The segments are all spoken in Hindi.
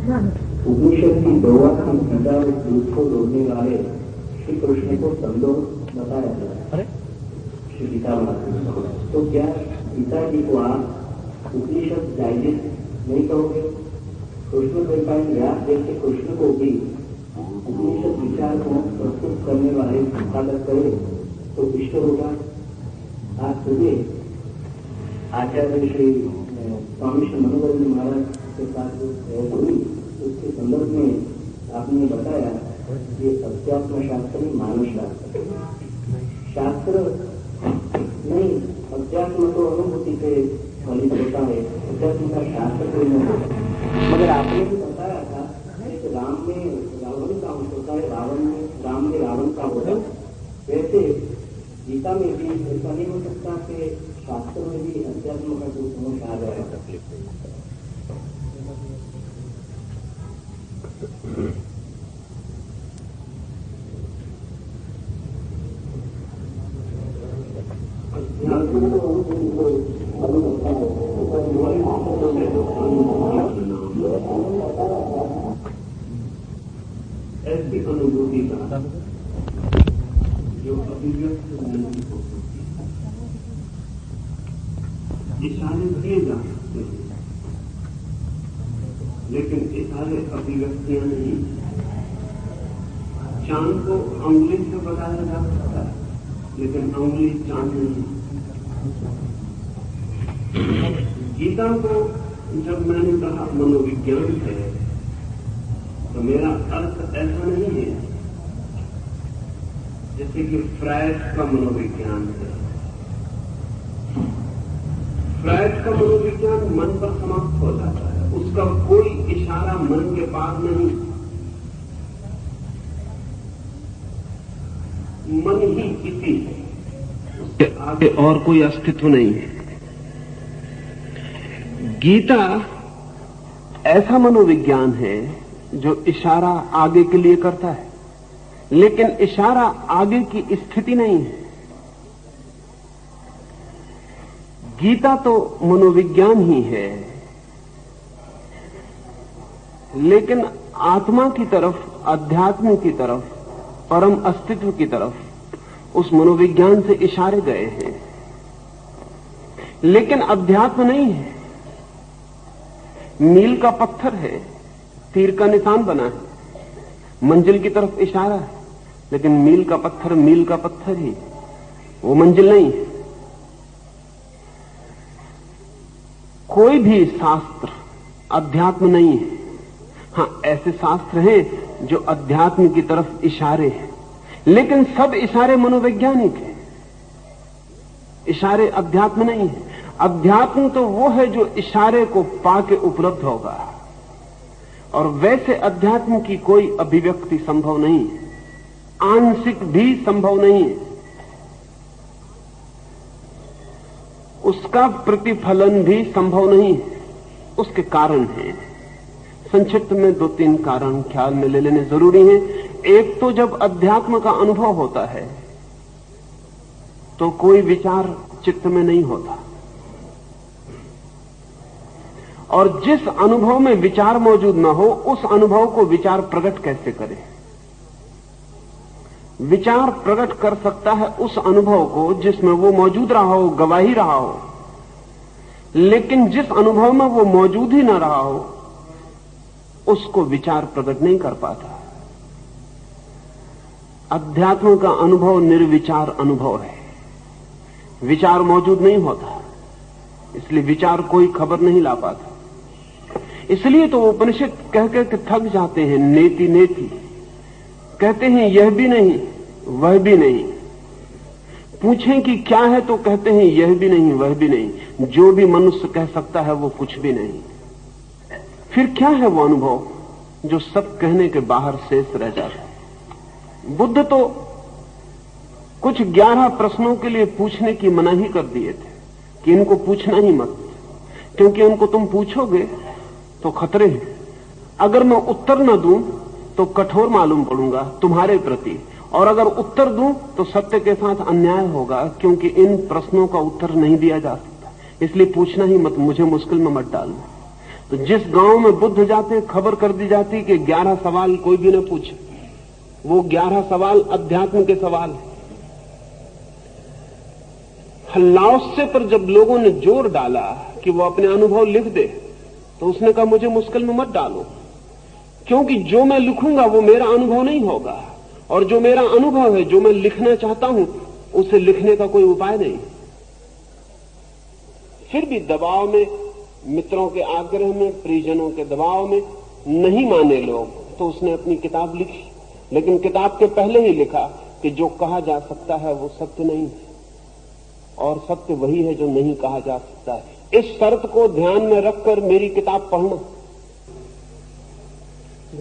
उपनिषद की दोहा की गीता में दूध को जोड़ने वाले श्री कृष्ण को संदोष बताया गया श्री गीता में। तो क्या गीता जी को आप उपनिषद डाइजेस्ट नहीं कहोगे? कृष्ण कृपाएं व्यास जैसे कृष्ण को भी उपनिषद विचार को प्रस्तुत करने वाले संपादक करें तो इष्ट होगा। आज सुबह आचार्य श्री स्वामी श्री मनोहर महाराज के साथ जो प्रयोग हुई उसके संदर्भ में आपने बताया कि अध्यात्म शास्त्र में मानव शास्त्र शास्त्र नहीं, अध्यात्म तो अनुभूति से फलित होता है, अध्यात्म का शास्त्र कोई नहीं होता। मगर आपने भी बताया था कि राम में रावण का अंश होता है, राम में रावण का होता है। वैसे गीता में भी ऐसा नहीं हो सकता कि शास्त्र में भी अध्यात्म का कुछ अंश आ जाएगा। ऐसी अनुभूति का जो अभिव्यक्त नहीं हो सकती, इशारे दिए जा सकते हैं लेकिन इशारे अभिव्यक्तियां नहीं। चांद को अंगुली से बताया जा सकता है लेकिन अंगुली चांद नहीं। गीता को जब मैंने कहा मनोविज्ञान है तो मेरा अर्थ ऐसा नहीं है जैसे कि फ्रायड का मनोविज्ञान है। फ्रायड का मनोविज्ञान मन पर समाप्त हो जाता है, उसका कोई इशारा मन के पास नहीं, मन ही इसी है, उसके आगे और कोई अस्तित्व नहीं है। गीता ऐसा मनोविज्ञान है जो इशारा आगे के लिए करता है लेकिन इशारा आगे की स्थिति नहीं है। गीता तो मनोविज्ञान ही है लेकिन आत्मा की तरफ, अध्यात्म की तरफ, परम अस्तित्व की तरफ उस मनोविज्ञान से इशारे गए हैं लेकिन अध्यात्म नहीं है। मील का पत्थर है, तीर का निशान बना है, मंजिल की तरफ इशारा है लेकिन मील का पत्थर ही, वो मंजिल नहीं है। कोई भी शास्त्र अध्यात्म नहीं है। हां, ऐसे शास्त्र हैं जो अध्यात्म की तरफ इशारे हैं लेकिन सब इशारे मनोवैज्ञानिक हैं, इशारे अध्यात्म नहीं है। अध्यात्म तो वो है जो इशारे को पाके उपलब्ध होगा और वैसे अध्यात्म की कोई अभिव्यक्ति संभव नहीं है, आंशिक भी संभव नहीं है, उसका प्रतिफलन भी संभव नहीं है। उसके कारण हैं, संक्षिप्त में 2-3 कारण ख्याल में ले लेने जरूरी हैं। एक तो जब अध्यात्म का अनुभव होता है तो कोई विचार चित्त में नहीं होता और जिस अनुभव में विचार मौजूद न हो उस अनुभव को विचार प्रकट कैसे करे? विचार प्रकट कर सकता है उस अनुभव को जिसमें वो मौजूद रहा हो, गवाही रहा हो, लेकिन जिस अनुभव में वो मौजूद ही न रहा हो उसको विचार प्रकट नहीं कर पाता। अध्यात्म का अनुभव निर्विचार अनुभव है, विचार मौजूद नहीं होता, इसलिए विचार कोई खबर नहीं ला पाता। इसलिए तो उपनिषद कह के थक जाते हैं, नेति नेति कहते हैं, यह भी नहीं वह भी नहीं। पूछें कि क्या है तो कहते हैं यह भी नहीं वह भी नहीं। जो भी मनुष्य कह सकता है वो कुछ भी नहीं। फिर क्या है वो अनुभव जो सब कहने के बाहर शेष रह जाता है? बुद्ध तो कुछ 11 प्रश्नों के लिए पूछने की मनाही कर दिए थे कि इनको पूछना ही मत, क्योंकि उनको तुम पूछोगे तो खतरे हैं। अगर मैं उत्तर न दूं तो कठोर मालूम पड़ूंगा तुम्हारे प्रति, और अगर उत्तर दूं तो सत्य के साथ अन्याय होगा, क्योंकि इन प्रश्नों का उत्तर नहीं दिया जा सकता। इसलिए पूछना ही मत, मुझे मुश्किल में मत डालना। तो जिस गांव में बुद्ध जाते खबर कर दी जाती कि 11 सवाल कोई भी न पूछे। वो 11 सवाल अध्यात्म के सवाल हैं। लाओत्से पर जब लोगों ने जोर डाला कि वो अपने अनुभव लिख दे, तो उसने कहा मुझे मुश्किल में मत डालो, क्योंकि जो मैं लिखूंगा वो मेरा अनुभव नहीं होगा, और जो मेरा अनुभव है, जो मैं लिखना चाहता हूं, उसे लिखने का कोई उपाय नहीं। फिर भी दबाव में, मित्रों के आग्रह में, परिजनों के दबाव में नहीं माने लोग, तो उसने अपनी किताब लिखी। लेकिन किताब के पहले ही लिखा कि जो कहा जा सकता है वो सत्य नहीं है, और सत्य वही है जो नहीं कहा जा सकता है। इस शर्त को ध्यान में रखकर मेरी किताब पढ़ना।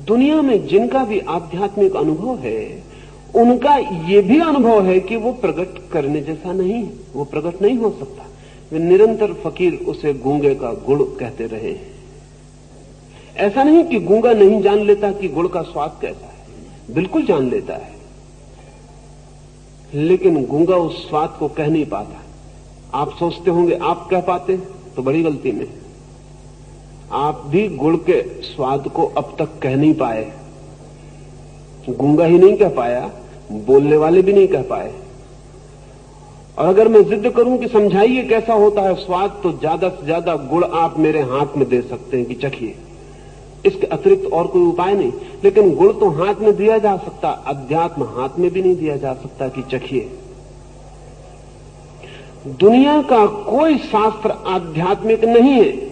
दुनिया में जिनका भी आध्यात्मिक अनुभव है, उनका ये भी अनुभव है कि वो प्रकट करने जैसा नहीं, वो प्रकट नहीं हो सकता। वे निरंतर फकीर उसे गूंगे का गुड़ कहते रहे। ऐसा नहीं कि गूंगा नहीं जान लेता कि गुड़ का स्वाद कैसा है, बिल्कुल जान लेता है, लेकिन गूंगा उस स्वाद को कह नहीं पाता। आप सोचते होंगे आप कह पाते, तो बड़ी गलती में। आप भी गुड़ के स्वाद को अब तक कह नहीं पाए। गूंगा ही नहीं कह पाया, बोलने वाले भी नहीं कह पाए। और अगर मैं जिद करूं कि समझाइए कैसा होता है स्वाद, तो ज्यादा से ज्यादा गुड़ आप मेरे हाथ में दे सकते हैं कि चखिए, इसके अतिरिक्त और कोई उपाय नहीं। लेकिन गुड़ तो हाथ में दिया जा सकता, अध्यात्म हाथ में भी नहीं दिया जा सकता कि चखिए। दुनिया का कोई शास्त्र आध्यात्मिक नहीं है।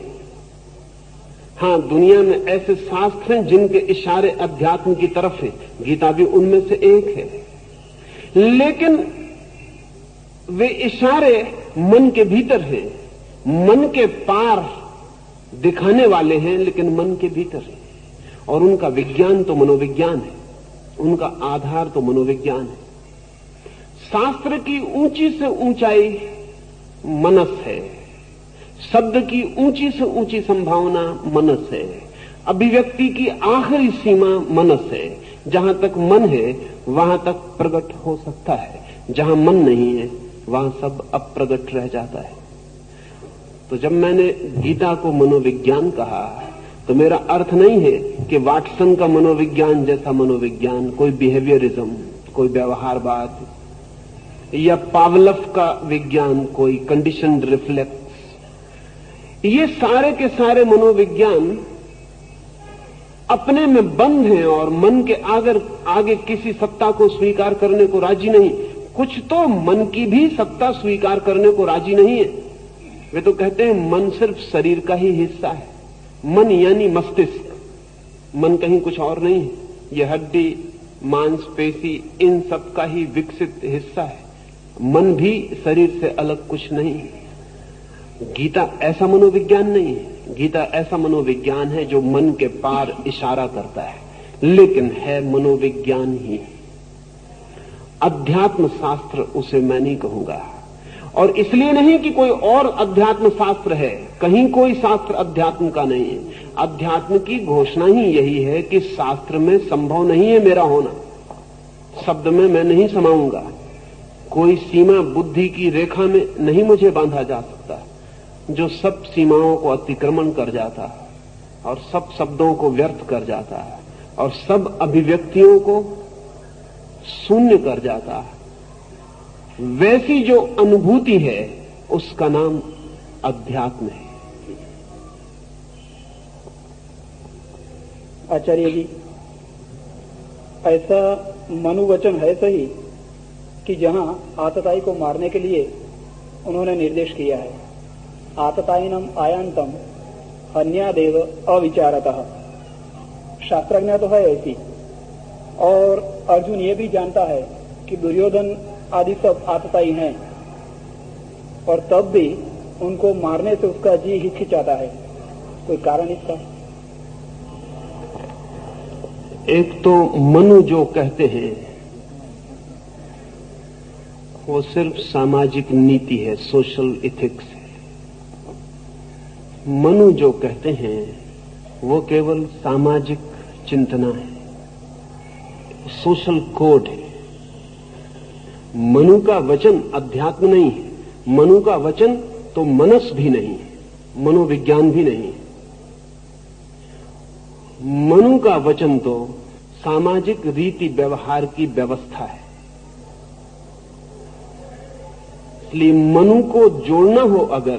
हां, दुनिया में ऐसे शास्त्र हैं जिनके इशारे अध्यात्म की तरफ हैं, गीता भी उनमें से एक है। लेकिन वे इशारे मन के भीतर हैं, मन के पार दिखाने वाले हैं, लेकिन मन के भीतर है। और उनका विज्ञान तो मनोविज्ञान है, उनका आधार तो मनोविज्ञान है। शास्त्र की ऊंची से ऊंचाई मनस है, शब्द की ऊंची से ऊंची संभावना मनस है, अभिव्यक्ति की आखिरी सीमा मनस है। जहां तक मन है वहां तक प्रकट हो सकता है, जहां मन नहीं है वहां सब अप्रगट रह जाता है। तो जब मैंने गीता को मनोविज्ञान कहा, तो मेरा अर्थ नहीं है कि वाटसन का मनोविज्ञान जैसा मनोविज्ञान, कोई बिहेवियरिज्म, कोई व्यवहारवाद, या पावलव का विज्ञान, कोई कंडीशनड रिफ्लेक्स। ये सारे के सारे मनोविज्ञान अपने में बंद हैं और मन के आगे किसी सत्ता को स्वीकार करने को राजी नहीं। कुछ तो मन की भी सत्ता स्वीकार करने को राजी नहीं है। वे तो कहते हैं मन सिर्फ शरीर का ही हिस्सा है। मन यानी मस्तिष्क, मन कहीं कुछ और नहीं है। यह हड्डी, मांसपेशी, इन सब का ही विकसित हिस्सा है। मन भी शरीर से अलग कुछ नहीं है। गीता ऐसा मनोविज्ञान नहीं है। गीता ऐसा मनोविज्ञान है जो मन के पार इशारा करता है, लेकिन है मनोविज्ञान ही। अध्यात्म शास्त्र उसे मैं नहीं कहूंगा, और इसलिए नहीं कि कोई और अध्यात्म शास्त्र है। कहीं कोई शास्त्र अध्यात्म का नहीं है। अध्यात्म की घोषणा ही यही है कि शास्त्र में संभव नहीं है मेरा होना, शब्द में मैं नहीं समाऊंगा, कोई सीमा बुद्धि की रेखा में नहीं मुझे बांधा जा सकता, जो सब सीमाओं को अतिक्रमण कर जाता है और सब शब्दों को व्यर्थ कर जाता है और सब अभिव्यक्तियों को शून्य कर जाता है। वैसी जो अनुभूति है उसका नाम अध्यात्म है। आचार्य जी, ऐसा मनुवचन है सही कि जहां आतताई को मारने के लिए उन्होंने निर्देश किया है, आततायिनम आयांतम हन्यादेव अविचारतः। शास्त्रज्ञ तो है ऐसी, और अर्जुन ये भी जानता है कि दुर्योधन आदि सब आतताई हैं, और तब भी उनको मारने से उसका जी हिचकिचाता है। कोई कारण इसका? एक तो मनु जो कहते हैं वो सिर्फ सामाजिक नीति है, सोशल इथिक्स है। मनु जो कहते हैं वो केवल सामाजिक चिंतना है, सोशल कोड है। मनु का वचन अध्यात्म नहीं है। मनु का वचन तो मनस भी नहीं है, मनोविज्ञान भी नहीं है। मनु का वचन तो सामाजिक रीति व्यवहार की व्यवस्था है। इसलिए मनु को जोड़ना हो अगर,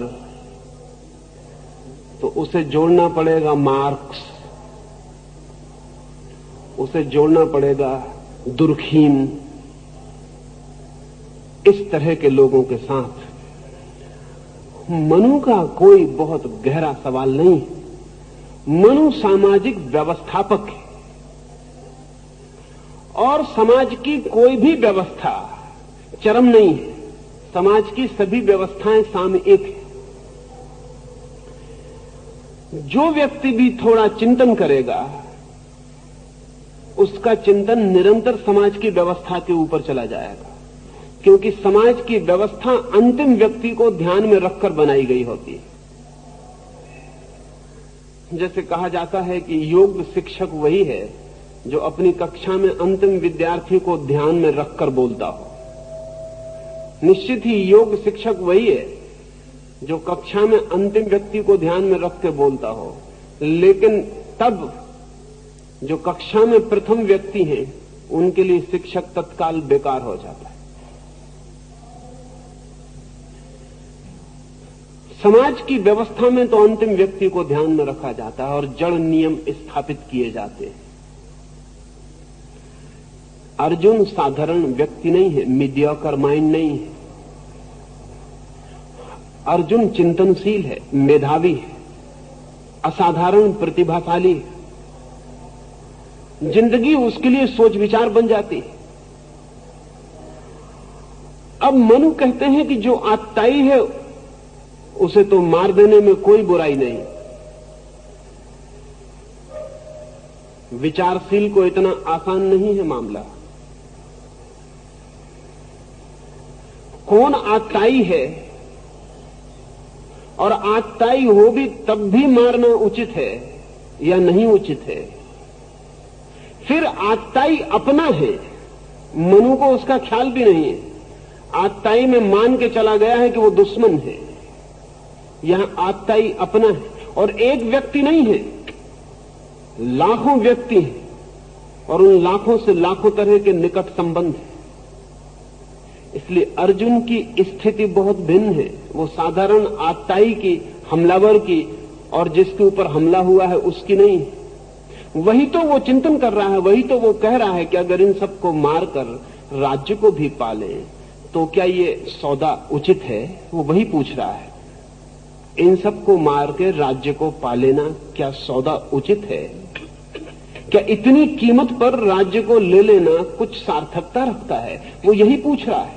तो उसे जोड़ना पड़ेगा मार्क्स, उसे जोड़ना पड़ेगा दुर्खीम, इस तरह के लोगों के साथ। मनु का कोई बहुत गहरा सवाल नहीं। मनु सामाजिक व्यवस्थापक है और समाज की कोई भी व्यवस्था चरम नहीं है। समाज की सभी व्यवस्थाएं सामयिक है। जो व्यक्ति भी थोड़ा चिंतन करेगा, उसका चिंतन निरंतर समाज की व्यवस्था के ऊपर चला जाएगा, क्योंकि समाज की व्यवस्था अंतिम व्यक्ति को ध्यान में रखकर बनाई गई होती है। जैसे कहा जाता है कि योग शिक्षक वही है जो अपनी कक्षा में अंतिम विद्यार्थी को ध्यान में रखकर बोलता हो। निश्चित ही योग शिक्षक वही है जो कक्षा में अंतिम व्यक्ति को ध्यान में रख के बोलता हो, लेकिन तब जो कक्षा में प्रथम व्यक्ति हैं उनके लिए शिक्षक तत्काल बेकार हो जाता है। समाज की व्यवस्था में तो अंतिम व्यक्ति को ध्यान में रखा जाता है और जड़ नियम स्थापित किए जाते हैं। अर्जुन साधारण व्यक्ति नहीं है, मीडियोकर माइंड नहीं है। अर्जुन चिंतनशील है, मेधावी है, असाधारण प्रतिभाशाली है। जिंदगी उसके लिए सोच विचार बन जाती है। अब मनु कहते हैं कि जो आतताई है उसे तो मार देने में कोई बुराई नहीं। विचारशील को इतना आसान नहीं है मामला। कौन आतताई है और आतताई हो भी तब भी मारना उचित है या नहीं उचित है। फिर आतताई अपना है, मनु को उसका ख्याल भी नहीं है। आतताई में मान के चला गया है कि वो दुश्मन है। यहां आतताई अपना है और एक व्यक्ति नहीं है, लाखों व्यक्ति हैं और उन लाखों से लाखों तरह के निकट संबंध हैं। इसलिए अर्जुन की स्थिति बहुत भिन्न है। वो साधारण आतताई की, हमलावर की और जिसके ऊपर हमला हुआ है उसकी नहीं है। वही तो वो चिंतन कर रहा है, वही तो वो कह रहा है कि अगर इन सबको मारकर राज्य को भी पाले तो क्या ये सौदा उचित है। वो वही पूछ रहा है, इन सबको मार के राज्य को पा लेना क्या सौदा उचित है। क्या इतनी कीमत पर राज्य को ले लेना कुछ सार्थकता रखता है। वो यही पूछ रहा है।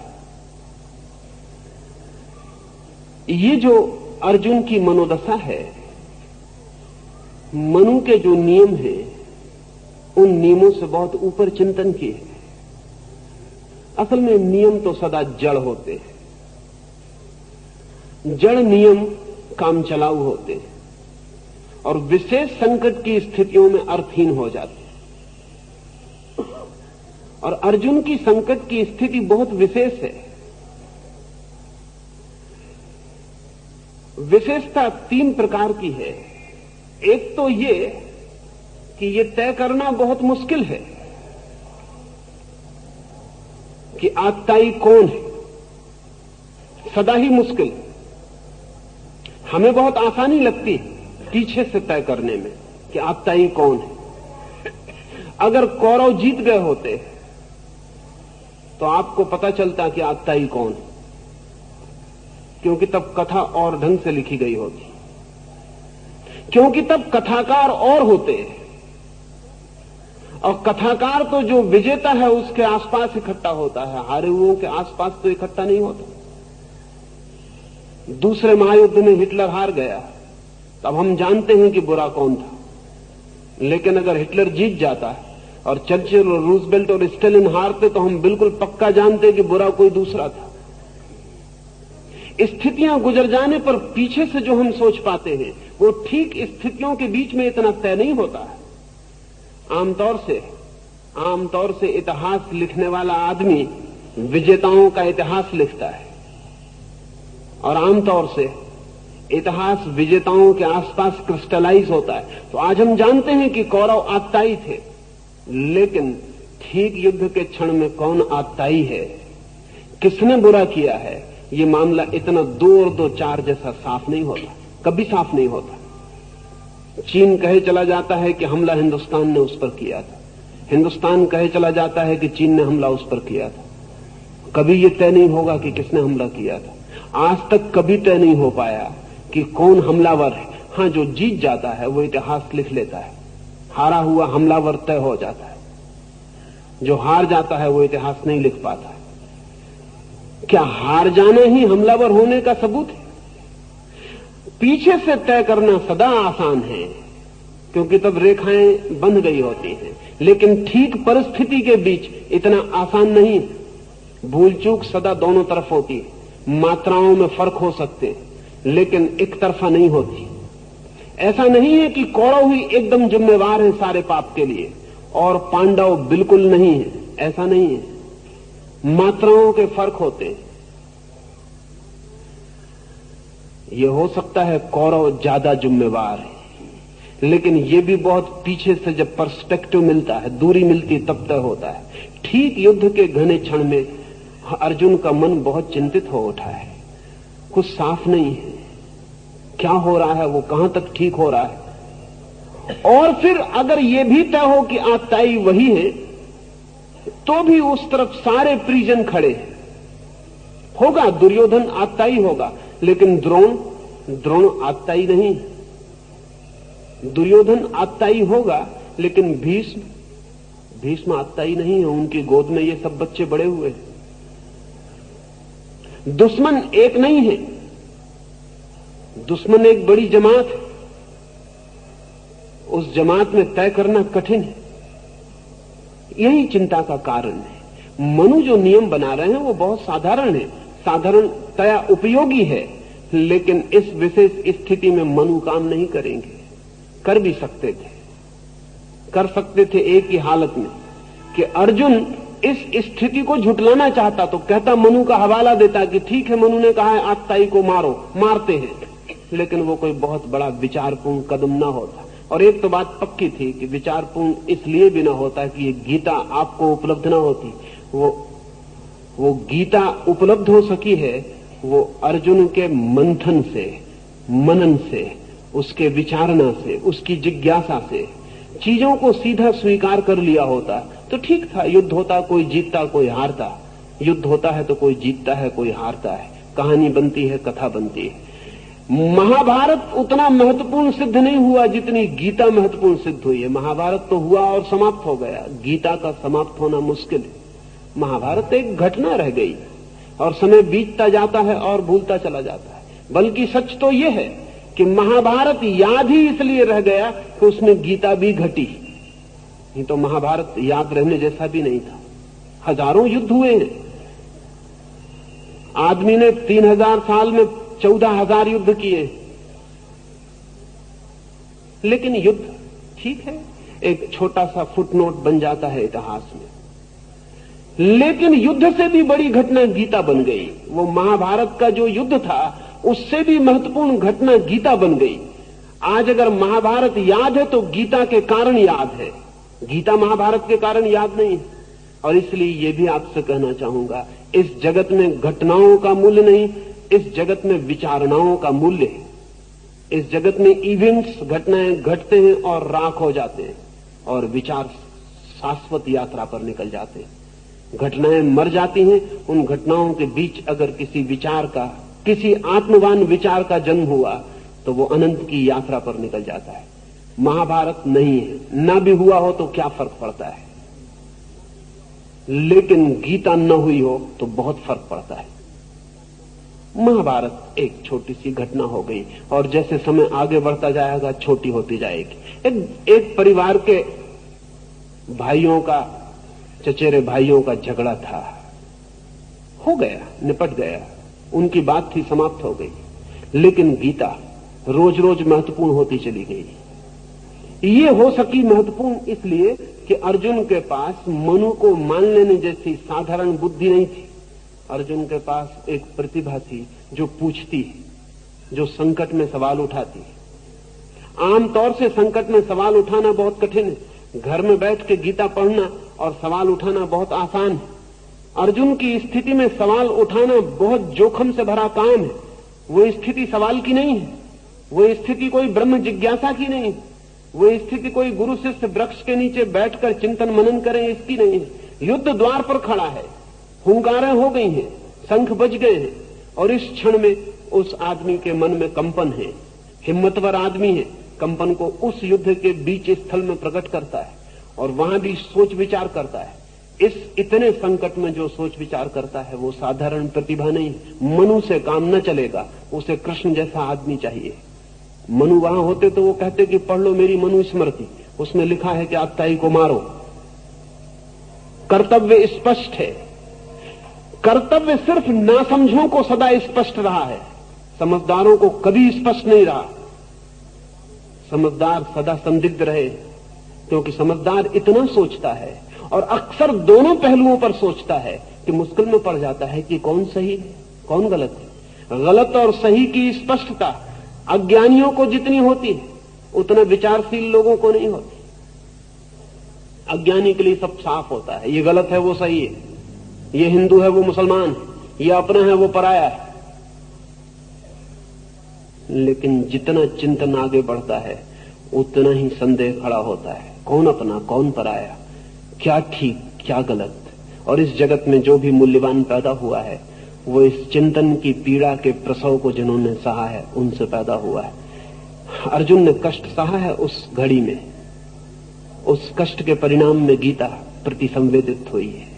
ये जो अर्जुन की मनोदशा है, मनु के जो नियम हैं उन नियमों से बहुत ऊपर चिंतन की है। असल में नियम तो सदा जड़ होते हैं। जड़ नियम काम चलाऊ होते हैं और विशेष संकट की स्थितियों में अर्थहीन हो जाते हैं। और अर्जुन की संकट की स्थिति बहुत विशेष है। विशेषता 3 प्रकार की है। एक तो ये कि ये तय करना बहुत मुश्किल है कि आतताई कौन है। सदा ही मुश्किल। हमें बहुत आसानी लगती है पीछे से तय करने में कि आतताई कौन है। अगर कौरव जीत गए होते तो आपको पता चलता कि आतताई कौन है, क्योंकि तब कथा और ढंग से लिखी गई होती। क्योंकि तब कथाकार और होते हैं और कथाकार तो जो विजेता है उसके आसपास इकट्ठा होता है, हारे हुओं के आसपास तो इकट्ठा नहीं होता। दूसरे महायुद्ध में हिटलर हार गया, तब हम जानते हैं कि बुरा कौन था। लेकिन अगर हिटलर जीत जाता और चर्चिल और रूजवेल्ट और स्टालिन हारते तो हम बिल्कुल पक्का जानते कि बुरा कोई दूसरा था। स्थितियां गुजर जाने पर पीछे से जो हम सोच पाते हैं वो ठीक स्थितियों के बीच में इतना तय नहीं होता है। आमतौर से इतिहास लिखने वाला आदमी विजेताओं का इतिहास लिखता है और आमतौर से इतिहास विजेताओं के आसपास क्रिस्टलाइज होता है। तो आज हम जानते हैं कि कौरव आतताई थे, लेकिन ठीक युद्ध के क्षण में कौन आतताई है, किसने बुरा किया है, ये मामला इतना 2 और 2 4 जैसा साफ नहीं होता, कभी साफ नहीं होता। चीन कहे चला जाता है कि हमला हिंदुस्तान ने उस पर किया था, हिंदुस्तान कहे चला जाता है कि चीन ने हमला उस पर किया था। कभी ये तय नहीं होगा कि किसने हमला किया था। आज तक कभी तय नहीं हो पाया कि कौन हमलावर है। हां, जो जीत जाता है वो इतिहास लिख लेता है, हारा हुआ हमलावर तय हो जाता है। जो हार जाता है वो इतिहास नहीं लिख पाता। क्या हार जाना ही हमलावर होने का सबूत है? पीछे से तय करना सदा आसान है, क्योंकि तब रेखाएं बंध गई होती हैं, लेकिन ठीक परिस्थिति के बीच इतना आसान नहीं। भूल चूक सदा दोनों तरफ होती है, मात्राओं में फर्क हो सकते हैं, लेकिन एक तरफा नहीं होती। ऐसा नहीं है कि कौरव ही एकदम जिम्मेवार है सारे पाप के लिए और पांडव बिल्कुल नहीं है, ऐसा नहीं है। मात्राओं के फर्क होते हैं। यह हो सकता है कौरव ज्यादा जिम्मेवार है, लेकिन यह भी बहुत पीछे से जब पर्सपेक्टिव मिलता है, दूरी मिलती है, तब तय होता है। ठीक युद्ध के घने क्षण में अर्जुन का मन बहुत चिंतित हो उठा है, कुछ साफ नहीं है, क्या हो रहा है, वो कहां तक ठीक हो रहा है। और फिर अगर यह भी तय हो कि आतताई वही है, तो भी उस तरफ सारे परिजन खड़े हैं। होगा दुर्योधन आतताई होगा, लेकिन द्रोण आतताई नहीं। दुर्योधन आतताई होगा, लेकिन भीष्म आतताई नहीं है। उनकी गोद में ये सब बच्चे बड़े हुए हैं। दुश्मन एक नहीं है, दुश्मन एक बड़ी जमात है। उस जमात में तय करना कठिन है। यही चिंता का कारण है। मनु जो नियम बना रहे हैं वो बहुत साधारण है, साधारणतया उपयोगी है, लेकिन इस विशेष स्थिति में मनु काम नहीं करेंगे। कर भी सकते थे, कर सकते थे एक ही हालत में कि अर्जुन इस स्थिति को झुटलाना चाहता तो कहता, मनु का हवाला देता कि ठीक है, मनु ने कहा है आतताई को मारो, मारते हैं, लेकिन वो कोई बहुत बड़ा विचारपूर्ण कदम ना होता। और एक तो बात पक्की थी कि विचारपूर्ण इसलिए भी ना होता कि ये गीता आपको उपलब्ध ना होती। वो गीता उपलब्ध हो सकी है वो अर्जुन के मंथन से, मनन से, उसके विचारना से, उसकी जिज्ञासा से। चीजों को सीधा स्वीकार कर लिया होता तो ठीक था, युद्ध होता, कोई जीतता कोई हारता। युद्ध होता है तो कोई जीतता है कोई हारता है, कहानी बनती है, कथा बनती है। महाभारत उतना महत्वपूर्ण सिद्ध नहीं हुआ जितनी गीता महत्वपूर्ण सिद्ध हुई है। महाभारत तो हुआ और समाप्त हो गया, गीता का समाप्त होना मुश्किल है। महाभारत एक घटना रह गई और समय बीतता जाता है और भूलता चला जाता है। बल्कि सच तो यह है कि महाभारत याद ही इसलिए रह गया कि उसमें गीता भी घटी, नहीं तो महाभारत याद रहने जैसा भी नहीं था। हजारों युद्ध हुए हैं। आदमी ने 3000 साल में 14,000 युद्ध किए, लेकिन युद्ध ठीक है, एक छोटा सा फुटनोट बन जाता है इतिहास में। लेकिन युद्ध से भी बड़ी घटना गीता बन गई। वो महाभारत का जो युद्ध था उससे भी महत्वपूर्ण घटना गीता बन गई। आज अगर महाभारत याद है तो गीता के कारण याद है, गीता महाभारत के कारण याद नहीं है। और इसलिए यह भी आपसे कहना चाहूंगा, इस जगत में घटनाओं का मूल्य नहीं, इस जगत में विचारणाओं का मूल्य है। इस जगत में इवेंट्स, घटनाएं घटते हैं और राख हो जाते हैं, और विचार शाश्वत यात्रा पर निकल जाते हैं। घटनाएं मर जाती हैं, उन घटनाओं के बीच अगर किसी विचार का, किसी आत्मवान विचार का जन्म हुआ तो वो अनंत की यात्रा पर निकल जाता है। महाभारत नहीं है, ना भी हुआ हो तो क्या फर्क पड़ता है, लेकिन गीता न हुई हो तो बहुत फर्क पड़ता है। महाभारत एक छोटी सी घटना हो गई और जैसे समय आगे बढ़ता जाएगा छोटी होती जाएगी। एक परिवार के भाइयों का, चचेरे भाइयों का झगड़ा था, हो गया, निपट गया, उनकी बात थी, समाप्त हो गई। लेकिन गीता रोज रोज महत्वपूर्ण होती चली गई। ये हो सकी महत्वपूर्ण इसलिए कि अर्जुन के पास मनु को मान लेने जैसी साधारण बुद्धि नहीं थी। अर्जुन के पास एक प्रतिभा थी जो पूछती, जो संकट में सवाल उठाती है। आमतौर से संकट में सवाल उठाना बहुत कठिन है। घर में बैठ के गीता पढ़ना और सवाल उठाना बहुत आसान है। अर्जुन की स्थिति में सवाल उठाना बहुत जोखिम से भरा काम है। वो स्थिति सवाल की नहीं है, वो स्थिति कोई ब्रह्म जिज्ञासा की नहीं है, वो स्थिति कोई गुरु शिष्य वृक्ष के नीचे बैठकर चिंतन मनन करें इसकी नहीं है। युद्ध द्वार पर खड़ा है, हुंकारें हो गई हैं, शंख बज गए हैं, और इस क्षण में उस आदमी के मन में कंपन है। हिम्मतवर आदमी है, कंपन को उस युद्ध के बीच स्थल में प्रकट करता है और वहां भी सोच विचार करता है। इस इतने संकट में जो सोच विचार करता है वो साधारण प्रतिभा नहीं। मनु से काम न चलेगा, उसे कृष्ण जैसा आदमी चाहिए। मनु वहां होते तो वो कहते कि पढ़ लो मेरी मनु स्मृति, उसमें लिखा है कि आत्ताई को मारो। कर्तव्य स्पष्ट है। कर्तव्य सिर्फ नासमझों को सदा स्पष्ट रहा है, समझदारों को कभी स्पष्ट नहीं रहा। समझदार सदा संदिग्ध रहे, क्योंकि समझदार इतना सोचता है और अक्सर दोनों पहलुओं पर सोचता है कि मुश्किल में पड़ जाता है कि कौन सही है कौन गलत है। गलत और सही की स्पष्टता अज्ञानियों को जितनी होती है उतना विचारशील लोगों को नहीं होती। अज्ञानी के लिए सब साफ होता है, ये गलत है वो सही है, ये हिंदू है वो मुसलमान है, ये अपना है वो पराया है। लेकिन जितना चिंतन आगे बढ़ता है उतना ही संदेह खड़ा होता है, कौन अपना कौन पराया, क्या ठीक क्या गलत। और इस जगत में जो भी मूल्यवान पैदा हुआ है वो इस चिंतन की पीड़ा के प्रसव को जिन्होंने सहा है उनसे पैदा हुआ है। अर्जुन ने कष्ट सहा है उस घड़ी में, उस कष्ट के परिणाम में गीता प्रतिसंवेदित हुई है।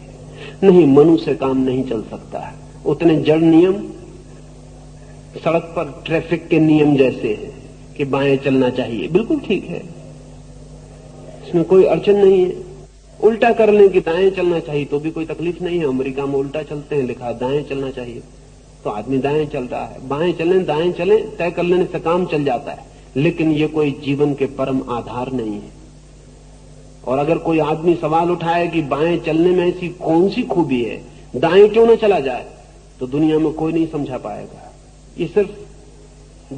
नहीं, मनु से काम नहीं चल सकता है। उतने जड़ नियम सड़क पर ट्रैफिक के नियम जैसे हैं कि बाएं चलना चाहिए, बिल्कुल ठीक है, इसमें कोई अड़चन नहीं है। उल्टा कर लें कि दाएं चलना चाहिए तो भी कोई तकलीफ नहीं है। अमेरिका में उल्टा चलते हैं, लिखा दाएं चलना चाहिए तो आदमी दाएं चल रहा है। बाएं चलें दाएं चलें तय कर लेने से काम चल जाता है, लेकिन ये कोई जीवन के परम आधार नहीं है। और अगर कोई आदमी सवाल उठाए कि बाएं चलने में ऐसी कौन सी खूबी है, दाएं क्यों न चला जाए, तो दुनिया में कोई नहीं समझा पाएगा। ये सिर्फ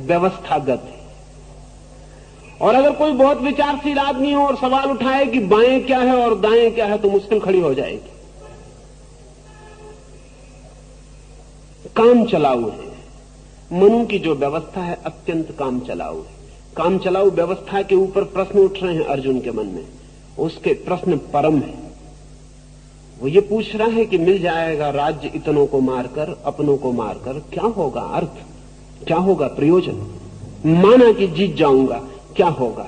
व्यवस्थागत है। और अगर कोई बहुत विचारशील आदमी हो और सवाल उठाए कि बाएं क्या है और दाएं क्या है, तो मुश्किल खड़ी हो जाएगी। काम चलाऊ है। मनु की जो व्यवस्था है अत्यंत काम चलाऊ है। काम चलाऊ व्यवस्था के ऊपर प्रश्न उठ रहे हैं अर्जुन के मन में। उसके प्रश्न परम है। वो ये पूछ रहा है कि मिल जाएगा राज्य इतनों को मारकर, अपनों को मारकर, क्या होगा अर्थ, क्या होगा प्रयोजन। माना कि जीत जाऊंगा, क्या होगा।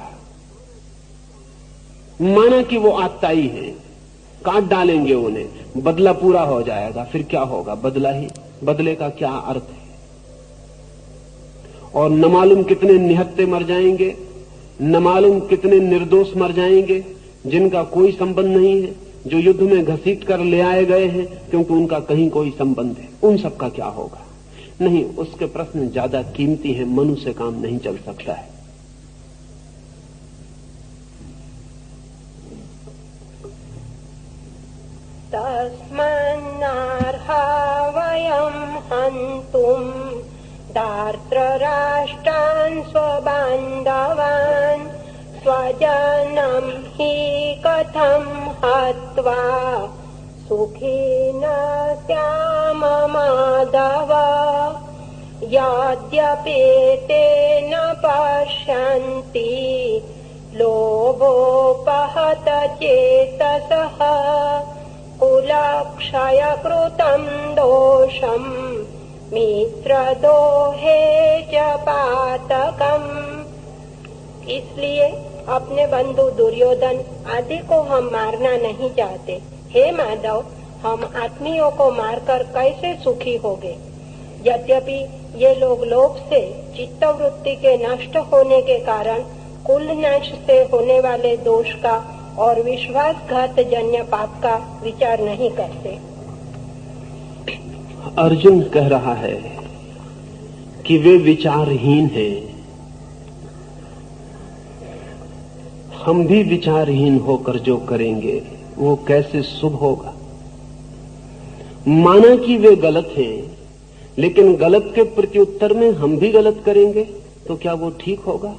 माना कि वो आत्ताई है, काट डालेंगे उन्हें, बदला पूरा हो जाएगा, फिर क्या होगा, बदला ही, बदले का क्या अर्थ है। और न मालूम कितने निहत्ते मर जाएंगे, न मालूम कितने निर्दोष मर जाएंगे जिनका कोई संबंध नहीं है, जो युद्ध में घसीट कर ले आए गए हैं क्योंकि उनका कहीं कोई संबंध है। उन सब का क्या होगा। नहीं, उसके प्रश्न ज्यादा कीमती हैं। मनु से काम नहीं चल सकता है। तस्मान्नार्हा वयं हन्तुं धार्तराष्ट्रान् स्वबान्धवान् स्वजनं हि कथं हत्वा सुखिन स्याम माधव। यद्यपि न पश्यन्ति लोभोपहत चेतसः कुलक्षयकृतं दोषं मित्रदोहे च पातकम्। इसलिए अपने बंधु दुर्योधन आदि को हम मारना नहीं चाहते। हे माधव, हम आत्मियों को मारकर कैसे सुखी होंगे। यद्यपि ये लोग लोभ से चित्तवृत्ति के नष्ट होने के कारण कुल नाश से होने वाले दोष का और विश्वासघात जन्य पाप का विचार नहीं करते। अर्जुन कह रहा है कि वे विचारहीन हैं, हम भी विचारहीन होकर जो करेंगे वो कैसे शुभ होगा। माना कि वे गलत हैं, लेकिन गलत के प्रत्युत्तर में हम भी गलत करेंगे तो क्या वो ठीक होगा?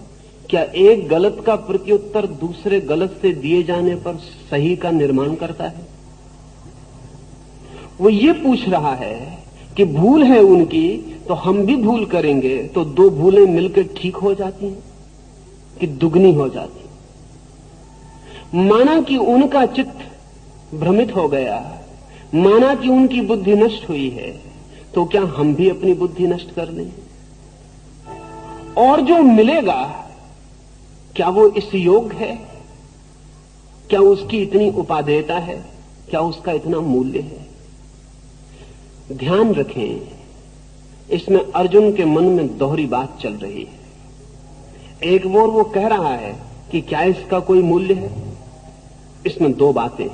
क्या एक गलत का प्रत्युत्तर दूसरे गलत से दिए जाने पर सही का निर्माण करता है? वो ये पूछ रहा है कि भूल है उनकी तो हम भी भूल करेंगे तो दो भूलें मिलकर ठीक हो जाती हैं कि दुगनी हो जाती? माना कि उनका चित्त भ्रमित हो गया, माना कि उनकी बुद्धि नष्ट हुई है, तो क्या हम भी अपनी बुद्धि नष्ट कर लें? और जो मिलेगा क्या वो इस योग्य है? क्या उसकी इतनी उपादेयता है? क्या उसका इतना मूल्य है? ध्यान रखें, इसमें अर्जुन के मन में दोहरी बात चल रही है। एक ओर वो कह रहा है कि क्या इसका कोई मूल्य है? इसमें दो बातें,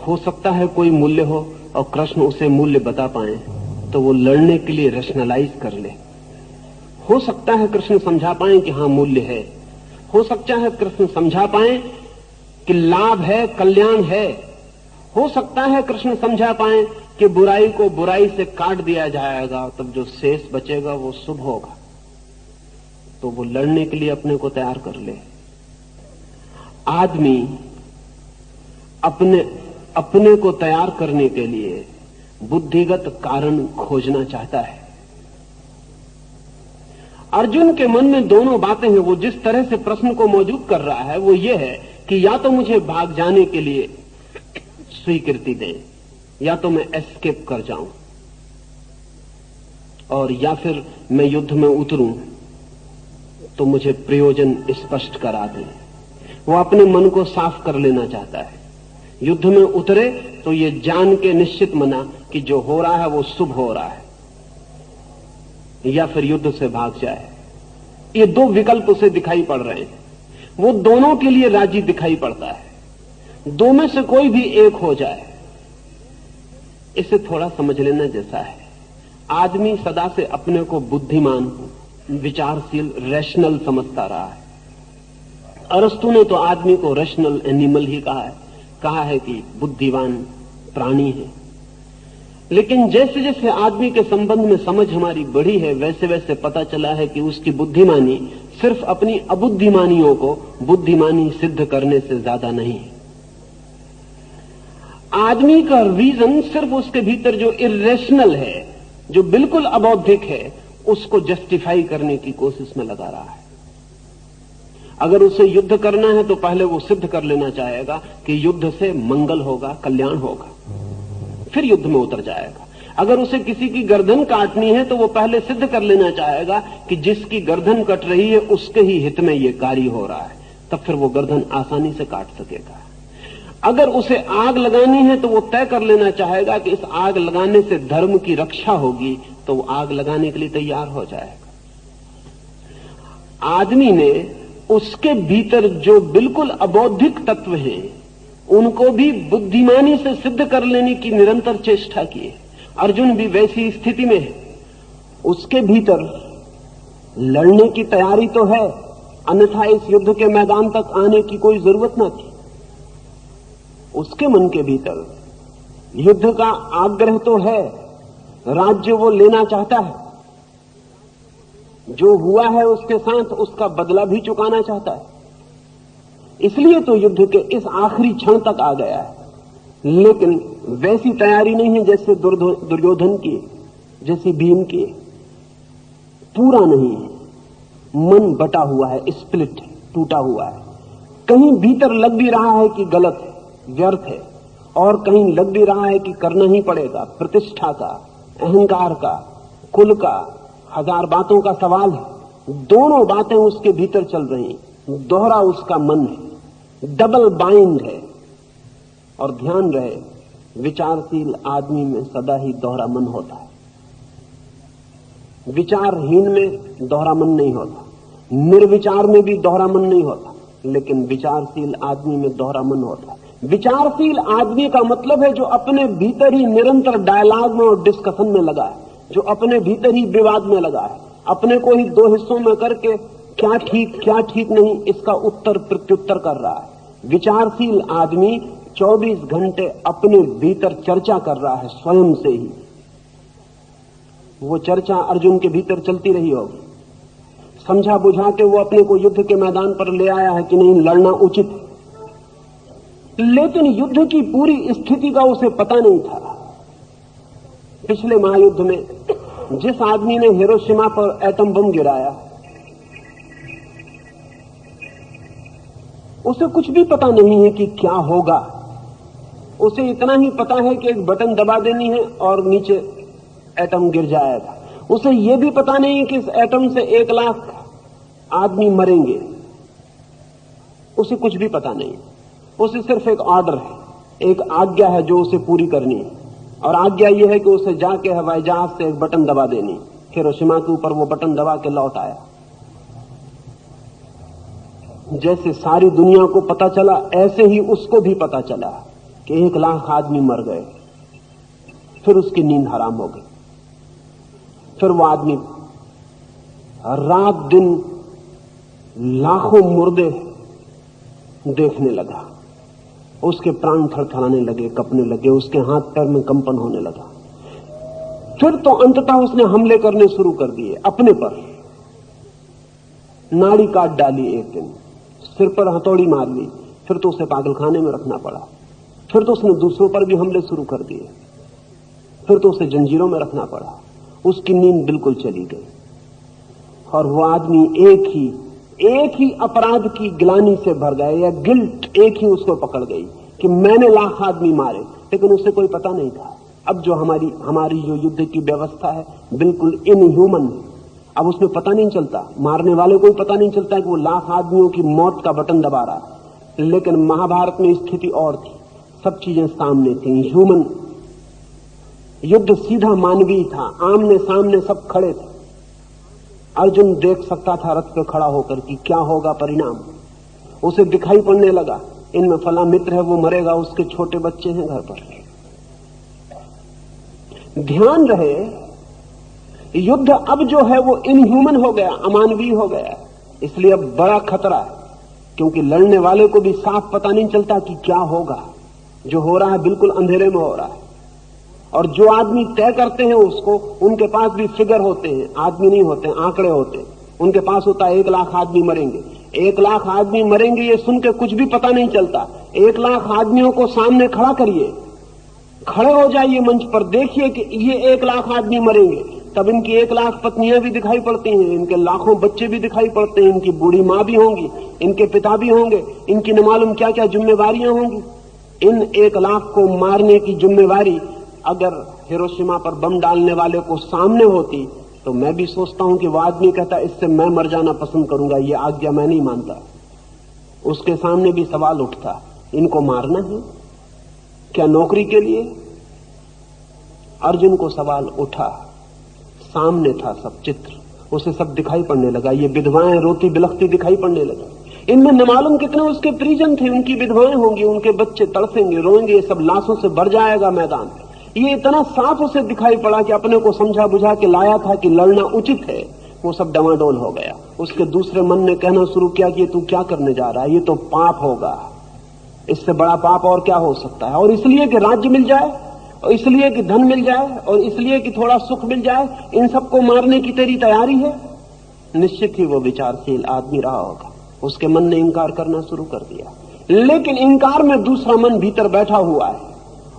हो सकता है कोई मूल्य हो और कृष्ण उसे मूल्य बता पाए तो वो लड़ने के लिए रैशनलाइज कर ले। हो सकता है कृष्ण समझा पाए कि हां मूल्य है, हो सकता है कृष्ण समझा पाए कि लाभ है, कल्याण है, हो सकता है कृष्ण समझा पाए कि बुराई को बुराई से काट दिया जाएगा, तब जो शेष बचेगा वो शुभ होगा, तो वो लड़ने के लिए अपने को तैयार कर ले। आदमी अपने को तैयार करने के लिए बुद्धिगत कारण खोजना चाहता है। अर्जुन के मन में दोनों बातें हैं। वो जिस तरह से प्रश्न को मौजूद कर रहा है वो ये है कि या तो मुझे भाग जाने के लिए स्वीकृति दें, या तो मैं एस्केप कर जाऊं, और या फिर मैं युद्ध में उतरूं तो मुझे प्रयोजन स्पष्ट करा दें। वो अपने मन को साफ कर लेना चाहता है। युद्ध में उतरे तो ये जान के निश्चित मना कि जो हो रहा है वो शुभ हो रहा है, या फिर युद्ध से भाग जाए। ये दो विकल्प उसे दिखाई पड़ रहे हैं। वो दोनों के लिए राजी दिखाई पड़ता है। दो में से कोई भी एक हो जाए, इसे थोड़ा समझ लेना जैसा है। आदमी सदा से अपने को बुद्धिमान, विचारशील, रैशनल समझता रहा है। अरस्तु ने तो आदमी को रैशनल एनिमल ही कहा है कि बुद्धिमान प्राणी है। लेकिन जैसे जैसे आदमी के संबंध में समझ हमारी बढ़ी है, वैसे वैसे पता चला है कि उसकी बुद्धिमानी सिर्फ अपनी अबुद्धिमानियों को बुद्धिमानी सिद्ध करने से ज्यादा नहीं है। आदमी का रीजन सिर्फ उसके भीतर जो इर्रेशनल है, जो बिल्कुल अबौद्धिक है, उसको जस्टिफाई करने की कोशिश में लगा रहा है। अगर उसे युद्ध करना है तो पहले वो सिद्ध कर लेना चाहेगा कि युद्ध से मंगल होगा, कल्याण होगा, फिर युद्ध में उतर जाएगा। अगर उसे किसी की गर्दन काटनी है तो वो पहले सिद्ध कर लेना चाहेगा कि जिसकी गर्दन कट रही है उसके ही हित में ये कार्य हो रहा है, तब फिर वो गर्दन आसानी से काट सकेगा। अगर उसे आग लगानी है तो वो तय कर लेना चाहेगा कि इस आग लगाने से धर्म की रक्षा होगी, तो वो आग लगाने के लिए तैयार हो जाएगा। आदमी ने उसके भीतर जो बिल्कुल अबौद्धिक तत्व हैं, उनको भी बुद्धिमानी से सिद्ध कर लेने की निरंतर चेष्टा की है। अर्जुन भी वैसी स्थिति में है। उसके भीतर लड़ने की तैयारी तो है, अन्यथा इस युद्ध के मैदान तक आने की कोई जरूरत न थी। उसके मन के भीतर युद्ध का आग्रह तो है, राज्य वो लेना चाहता है, जो हुआ है उसके साथ उसका बदला भी चुकाना चाहता है, इसलिए तो युद्ध के इस आखिरी क्षण तक आ गया है। लेकिन वैसी तैयारी नहीं है जैसे दुर्योधन की, जैसी भीम की। पूरा नहीं है, मन बटा हुआ है, स्प्लिट, टूटा हुआ है। कहीं भीतर लग भी रहा है कि गलत है, व्यर्थ है, और कहीं लग भी रहा है कि करना ही पड़ेगा। प्रतिष्ठा का, अहंकार का, कुल का, हजार बातों का सवाल है। दोनों बातें उसके भीतर चल रही, दोहरा उसका मन है, डबल बाइंड है। और ध्यान रहे, विचारशील आदमी में सदा ही दोहरा मन होता है। विचारहीन में दोहरा मन नहीं होता, निर्विचार में भी दोहरा मन नहीं होता, लेकिन विचारशील आदमी में दोहरा मन होता है। विचारशील आदमी का मतलब है जो अपने भीतर ही निरंतर डायलॉग में और डिस्कशन में लगा है, जो अपने भीतर ही विवाद में लगा है, अपने को ही दो हिस्सों में करके क्या ठीक नहीं इसका उत्तर प्रत्युत्तर कर रहा है। विचारशील आदमी 24 घंटे अपने भीतर चर्चा कर रहा है स्वयं से ही। वो चर्चा अर्जुन के भीतर चलती रही होगी। समझा बुझा के वो अपने को युद्ध के मैदान पर ले आया है कि नहीं, लड़ना उचित है, लेकिन युद्ध की पूरी स्थिति का उसे पता नहीं था। पिछले महायुद्ध में जिस आदमी ने हिरोशिमा पर एटम बम गिराया, उसे कुछ भी पता नहीं है कि क्या होगा। उसे इतना ही पता है कि एक बटन दबा देनी है और नीचे एटम गिर जाएगा। उसे यह भी पता नहीं है कि इस एटम से 1 लाख आदमी मरेंगे। उसे कुछ भी पता नहीं। उसे सिर्फ एक ऑर्डर है, एक आज्ञा है जो उसे पूरी करनी है, और आज्ञा यह है कि उसे जाके हवाई जहाज से एक बटन दबा देनी। हिरोशिमा के ऊपर वो बटन दबा के लौट आया। जैसे सारी दुनिया को पता चला, ऐसे ही उसको भी पता चला कि 1 लाख आदमी मर गए। फिर उसकी नींद हराम हो गई। फिर वो आदमी रात दिन लाखों मुर्दे देखने लगा। उसके प्राण थरथराने लगे, कपने लगे, उसके हाथ पैर में कंपन होने लगा। फिर तो अंततः उसने हमले करने शुरू कर दिए अपने पर। नाड़ी काट डाली एक दिन, सिर पर हथौड़ी मार ली, फिर तो उसे पागलखाने में रखना पड़ा। फिर तो उसने दूसरों पर भी हमले शुरू कर दिए, फिर तो उसे जंजीरों में रखना पड़ा। उसकी नींद बिल्कुल चली गई और वो आदमी एक ही अपराध की ग्लानि से भर गया, या गिल्ट एक ही उसको पकड़ गई कि मैंने लाख आदमी मारे, लेकिन उसे कोई पता नहीं था। अब जो हमारी जो युद्ध की व्यवस्था है बिल्कुल इनह्यूमन है। अब उसमें पता नहीं चलता, मारने वाले को भी पता नहीं चलता कि वो लाख आदमियों की मौत का बटन दबा रहा। लेकिन महाभारत में स्थिति और थी, सब चीजें सामने थी, ह्यूमन। युद्ध सीधा मानवीय था, आमने सामने सब खड़े थे। अर्जुन देख सकता था रथ पे खड़ा होकर कि क्या होगा परिणाम। उसे दिखाई पड़ने लगा, इनमें फला मित्र है, वो मरेगा, उसके छोटे बच्चे हैं घर पर। ध्यान रहे, युद्ध अब जो है वो इनह्यूमन हो गया, अमानवीय हो गया। इसलिए अब बड़ा खतरा है, क्योंकि लड़ने वाले को भी साफ पता नहीं चलता कि क्या होगा। जो हो रहा है बिल्कुल अंधेरे में हो रहा है। और जो आदमी तय करते हैं उसको, उनके पास भी फिगर होते हैं, आदमी नहीं होते, आंकड़े होते हैं। उनके पास होता है 1 लाख आदमी मरेंगे, 1 लाख आदमी मरेंगे, ये सुन के कुछ भी पता नहीं चलता। 1 लाख आदमियों को सामने खड़ा करिए, खड़े हो जाइए मंच पर, देखिए कि ये 1 लाख आदमी मरेंगे। तब इनकी 1 लाख पत्नियां भी दिखाई पड़ती हैं, इनके लाखों बच्चे भी दिखाई पड़ते हैं, इनकी बूढ़ी माँ भी होंगी, इनके पिता भी होंगे, इनकी न मालूम क्या क्या जिम्मेवारियां होंगी। इन 1 लाख को मारने की जिम्मेवारी अगर हिरोशिमा पर बम डालने वाले को सामने होती, तो मैं भी सोचता हूं कि वो आदमी कहता इससे मैं मर जाना पसंद करूंगा, ये आज्ञा मैं नहीं मानता। उसके सामने भी सवाल उठता, इनको मारना है क्या नौकरी के लिए? अर्जुन को सवाल उठा, सामने था सब चित्र, उसे सब दिखाई पड़ने लगा। ये विधवाएं रोती बिलखती दिखाई पड़ने लगी। इनमें न मालूम कितने उसके परिजन थे, उनकी विधवाएं होंगी, उनके बच्चे तड़फेंगे, रोएंगे, ये सब लाशों से भर जाएगा मैदान। ये इतना साफ उसे दिखाई पड़ा कि अपने को समझा बुझा के लाया था कि लड़ना उचित है, वो सब डवाडोल हो गया। उसके दूसरे मन ने कहना शुरू किया कि तू क्या करने जा रहा है, ये तो पाप होगा, इससे बड़ा पाप और क्या हो सकता है। और इसलिए कि राज्य मिल जाए, और इसलिए कि धन मिल जाए, और इसलिए कि थोड़ा सुख मिल जाए, इन सबको मारने की तेरी तैयारी है। निश्चित ही वो विचारशील आदमी रहा होगा। उसके मन ने इंकार करना शुरू कर दिया, लेकिन इंकार में दूसरा मन भीतर बैठा हुआ है,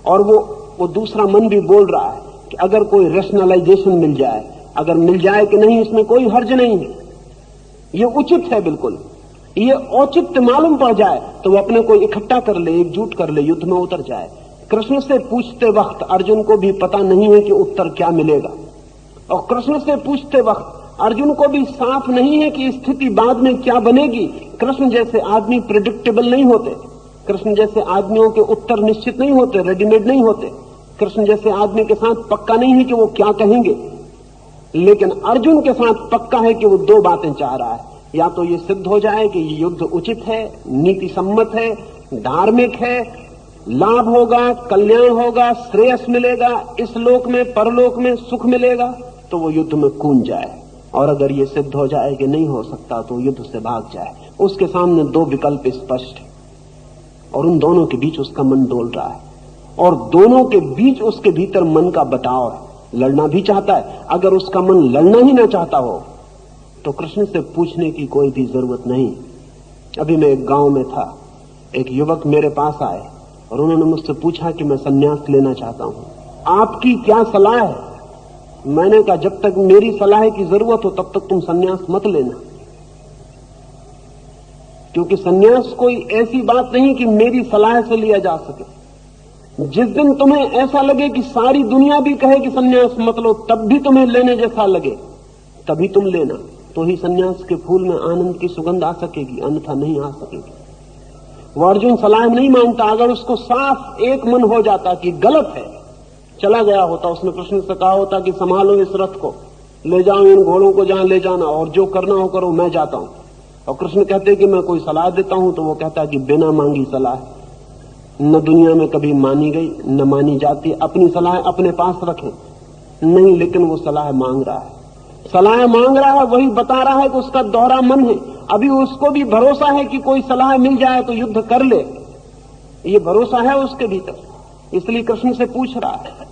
और वो दूसरा मन भी बोल रहा है कि अगर कोई रेशनलाइजेशन मिल जाए, अगर मिल जाए कि नहीं, इसमें कोई हर्ज नहीं है, ये उचित है, बिल्कुल ये औचित्य मालूम पड़ जाए तो वो अपने को इकट्ठा कर ले, एकजुट कर ले, युद्ध में उतर जाए। कृष्ण से पूछते वक्त अर्जुन को भी पता नहीं है कि उत्तर क्या मिलेगा, और कृष्ण से पूछते वक्त अर्जुन को भी साफ नहीं है कि स्थिति बाद में क्या बनेगी। कृष्ण जैसे आदमी प्रेडिक्टेबल नहीं होते, कृष्ण जैसे आदमियों के उत्तर निश्चित नहीं होते, रेडीमेड नहीं होते। कृष्ण जैसे आदमी के साथ पक्का नहीं है कि वो क्या कहेंगे, लेकिन अर्जुन के साथ पक्का है कि वो 2 बातें चाह रहा है। या तो ये सिद्ध हो जाए कि ये युद्ध उचित है, नीति सम्मत है, धार्मिक है, लाभ होगा, कल्याण होगा, श्रेयस मिलेगा, इस लोक में परलोक में सुख मिलेगा, तो वो युद्ध में कूद जाए। और अगर ये सिद्ध हो जाए कि नहीं हो सकता तो युद्ध से भाग जाए। उसके सामने 2 विकल्प स्पष्ट है, और उन दोनों के बीच उसका मन डोल रहा है, और दोनों के बीच उसके भीतर मन का बटाव है। लड़ना भी चाहता है। अगर उसका मन लड़ना ही ना चाहता हो तो कृष्ण से पूछने की कोई भी जरूरत नहीं। अभी मैं एक गांव में था, एक युवक मेरे पास आए और उन्होंने मुझसे पूछा कि मैं संन्यास लेना चाहता हूं, आपकी क्या सलाह है? मैंने कहा जब तक मेरी सलाह की जरूरत हो तब तक तुम संन्यास मत लेना, क्योंकि संन्यास कोई ऐसी बात नहीं कि मेरी सलाह से लिया जा सके। जिस दिन तुम्हें ऐसा लगे कि सारी दुनिया भी कहे कि संन्यास मत लो, तब भी तुम्हें लेने जैसा लगे, तभी तुम लेना, तो ही संन्यास के फूल में आनंद की सुगंध आ सकेगी, अन्यथा नहीं आ सकेगी। वो अर्जुन सलाह नहीं मानता। अगर उसको साफ एक मन हो जाता कि गलत है, चला गया होता, उसने कृष्ण से कहा होता कि संभालो इस रथ को, ले जाओ इन घोड़ों को जहां ले जाना, और जो करना हो करो, मैं जाता हूं। और कृष्ण कहते कि मैं कोई सलाह देता हूं, तो वो कहता कि बिना मांगी सलाह न दुनिया में कभी मानी गई न मानी जाती। अपनी सलाह अपने पास रखें। नहीं, लेकिन वो सलाह मांग रहा है, सलाह मांग रहा है, वही बता रहा है कि उसका दोहरा मन है। अभी उसको भी भरोसा है कि कोई सलाह मिल जाए तो युद्ध कर ले, ये भरोसा है उसके भीतर, इसलिए कृष्ण से पूछ रहा है।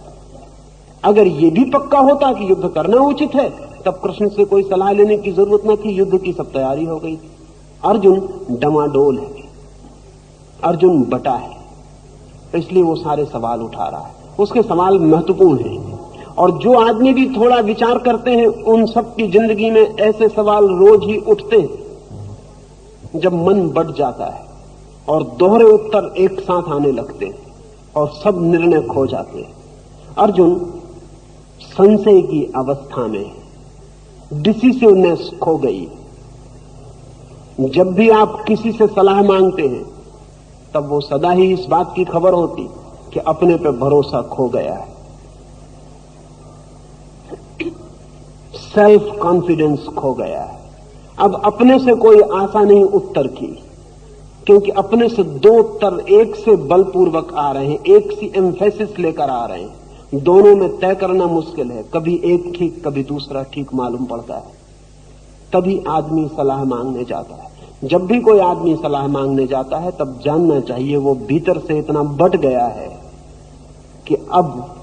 अगर ये भी पक्का होता कि युद्ध करना उचित है, तब कृष्ण से कोई सलाह लेने की जरूरत न थी, युद्ध की सब तैयारी हो गई थी। अर्जुन डमाडोल है, अर्जुन बटा है, इसलिए वो सारे सवाल उठा रहा है। उसके सवाल महत्वपूर्ण हैं, और जो आदमी भी थोड़ा विचार करते हैं उन सब की जिंदगी में ऐसे सवाल रोज ही उठते हैं। जब मन बढ़ जाता है और दोहरे उत्तर एक साथ आने लगते हैं और सब निर्णय खो जाते हैं। अर्जुन संशय की अवस्था में, डिसिसिवनेस खो गई। जब भी आप किसी से सलाह मांगते हैं तब वो सदा ही इस बात की खबर होती कि अपने पे भरोसा खो गया है, सेल्फ कॉन्फिडेंस खो गया है। अब अपने से कोई आशा नहीं उत्तर की, क्योंकि अपने से दो उत्तर एक से बलपूर्वक आ रहे हैं, एक सी एम्फेसिस लेकर आ रहे हैं। दोनों में तय करना मुश्किल है, कभी एक ठीक कभी दूसरा ठीक मालूम पड़ता है। तभी आदमी सलाह मांगने जाता है। जब भी कोई आदमी सलाह मांगने जाता है तब जानना चाहिए वो भीतर से इतना बट गया है कि अब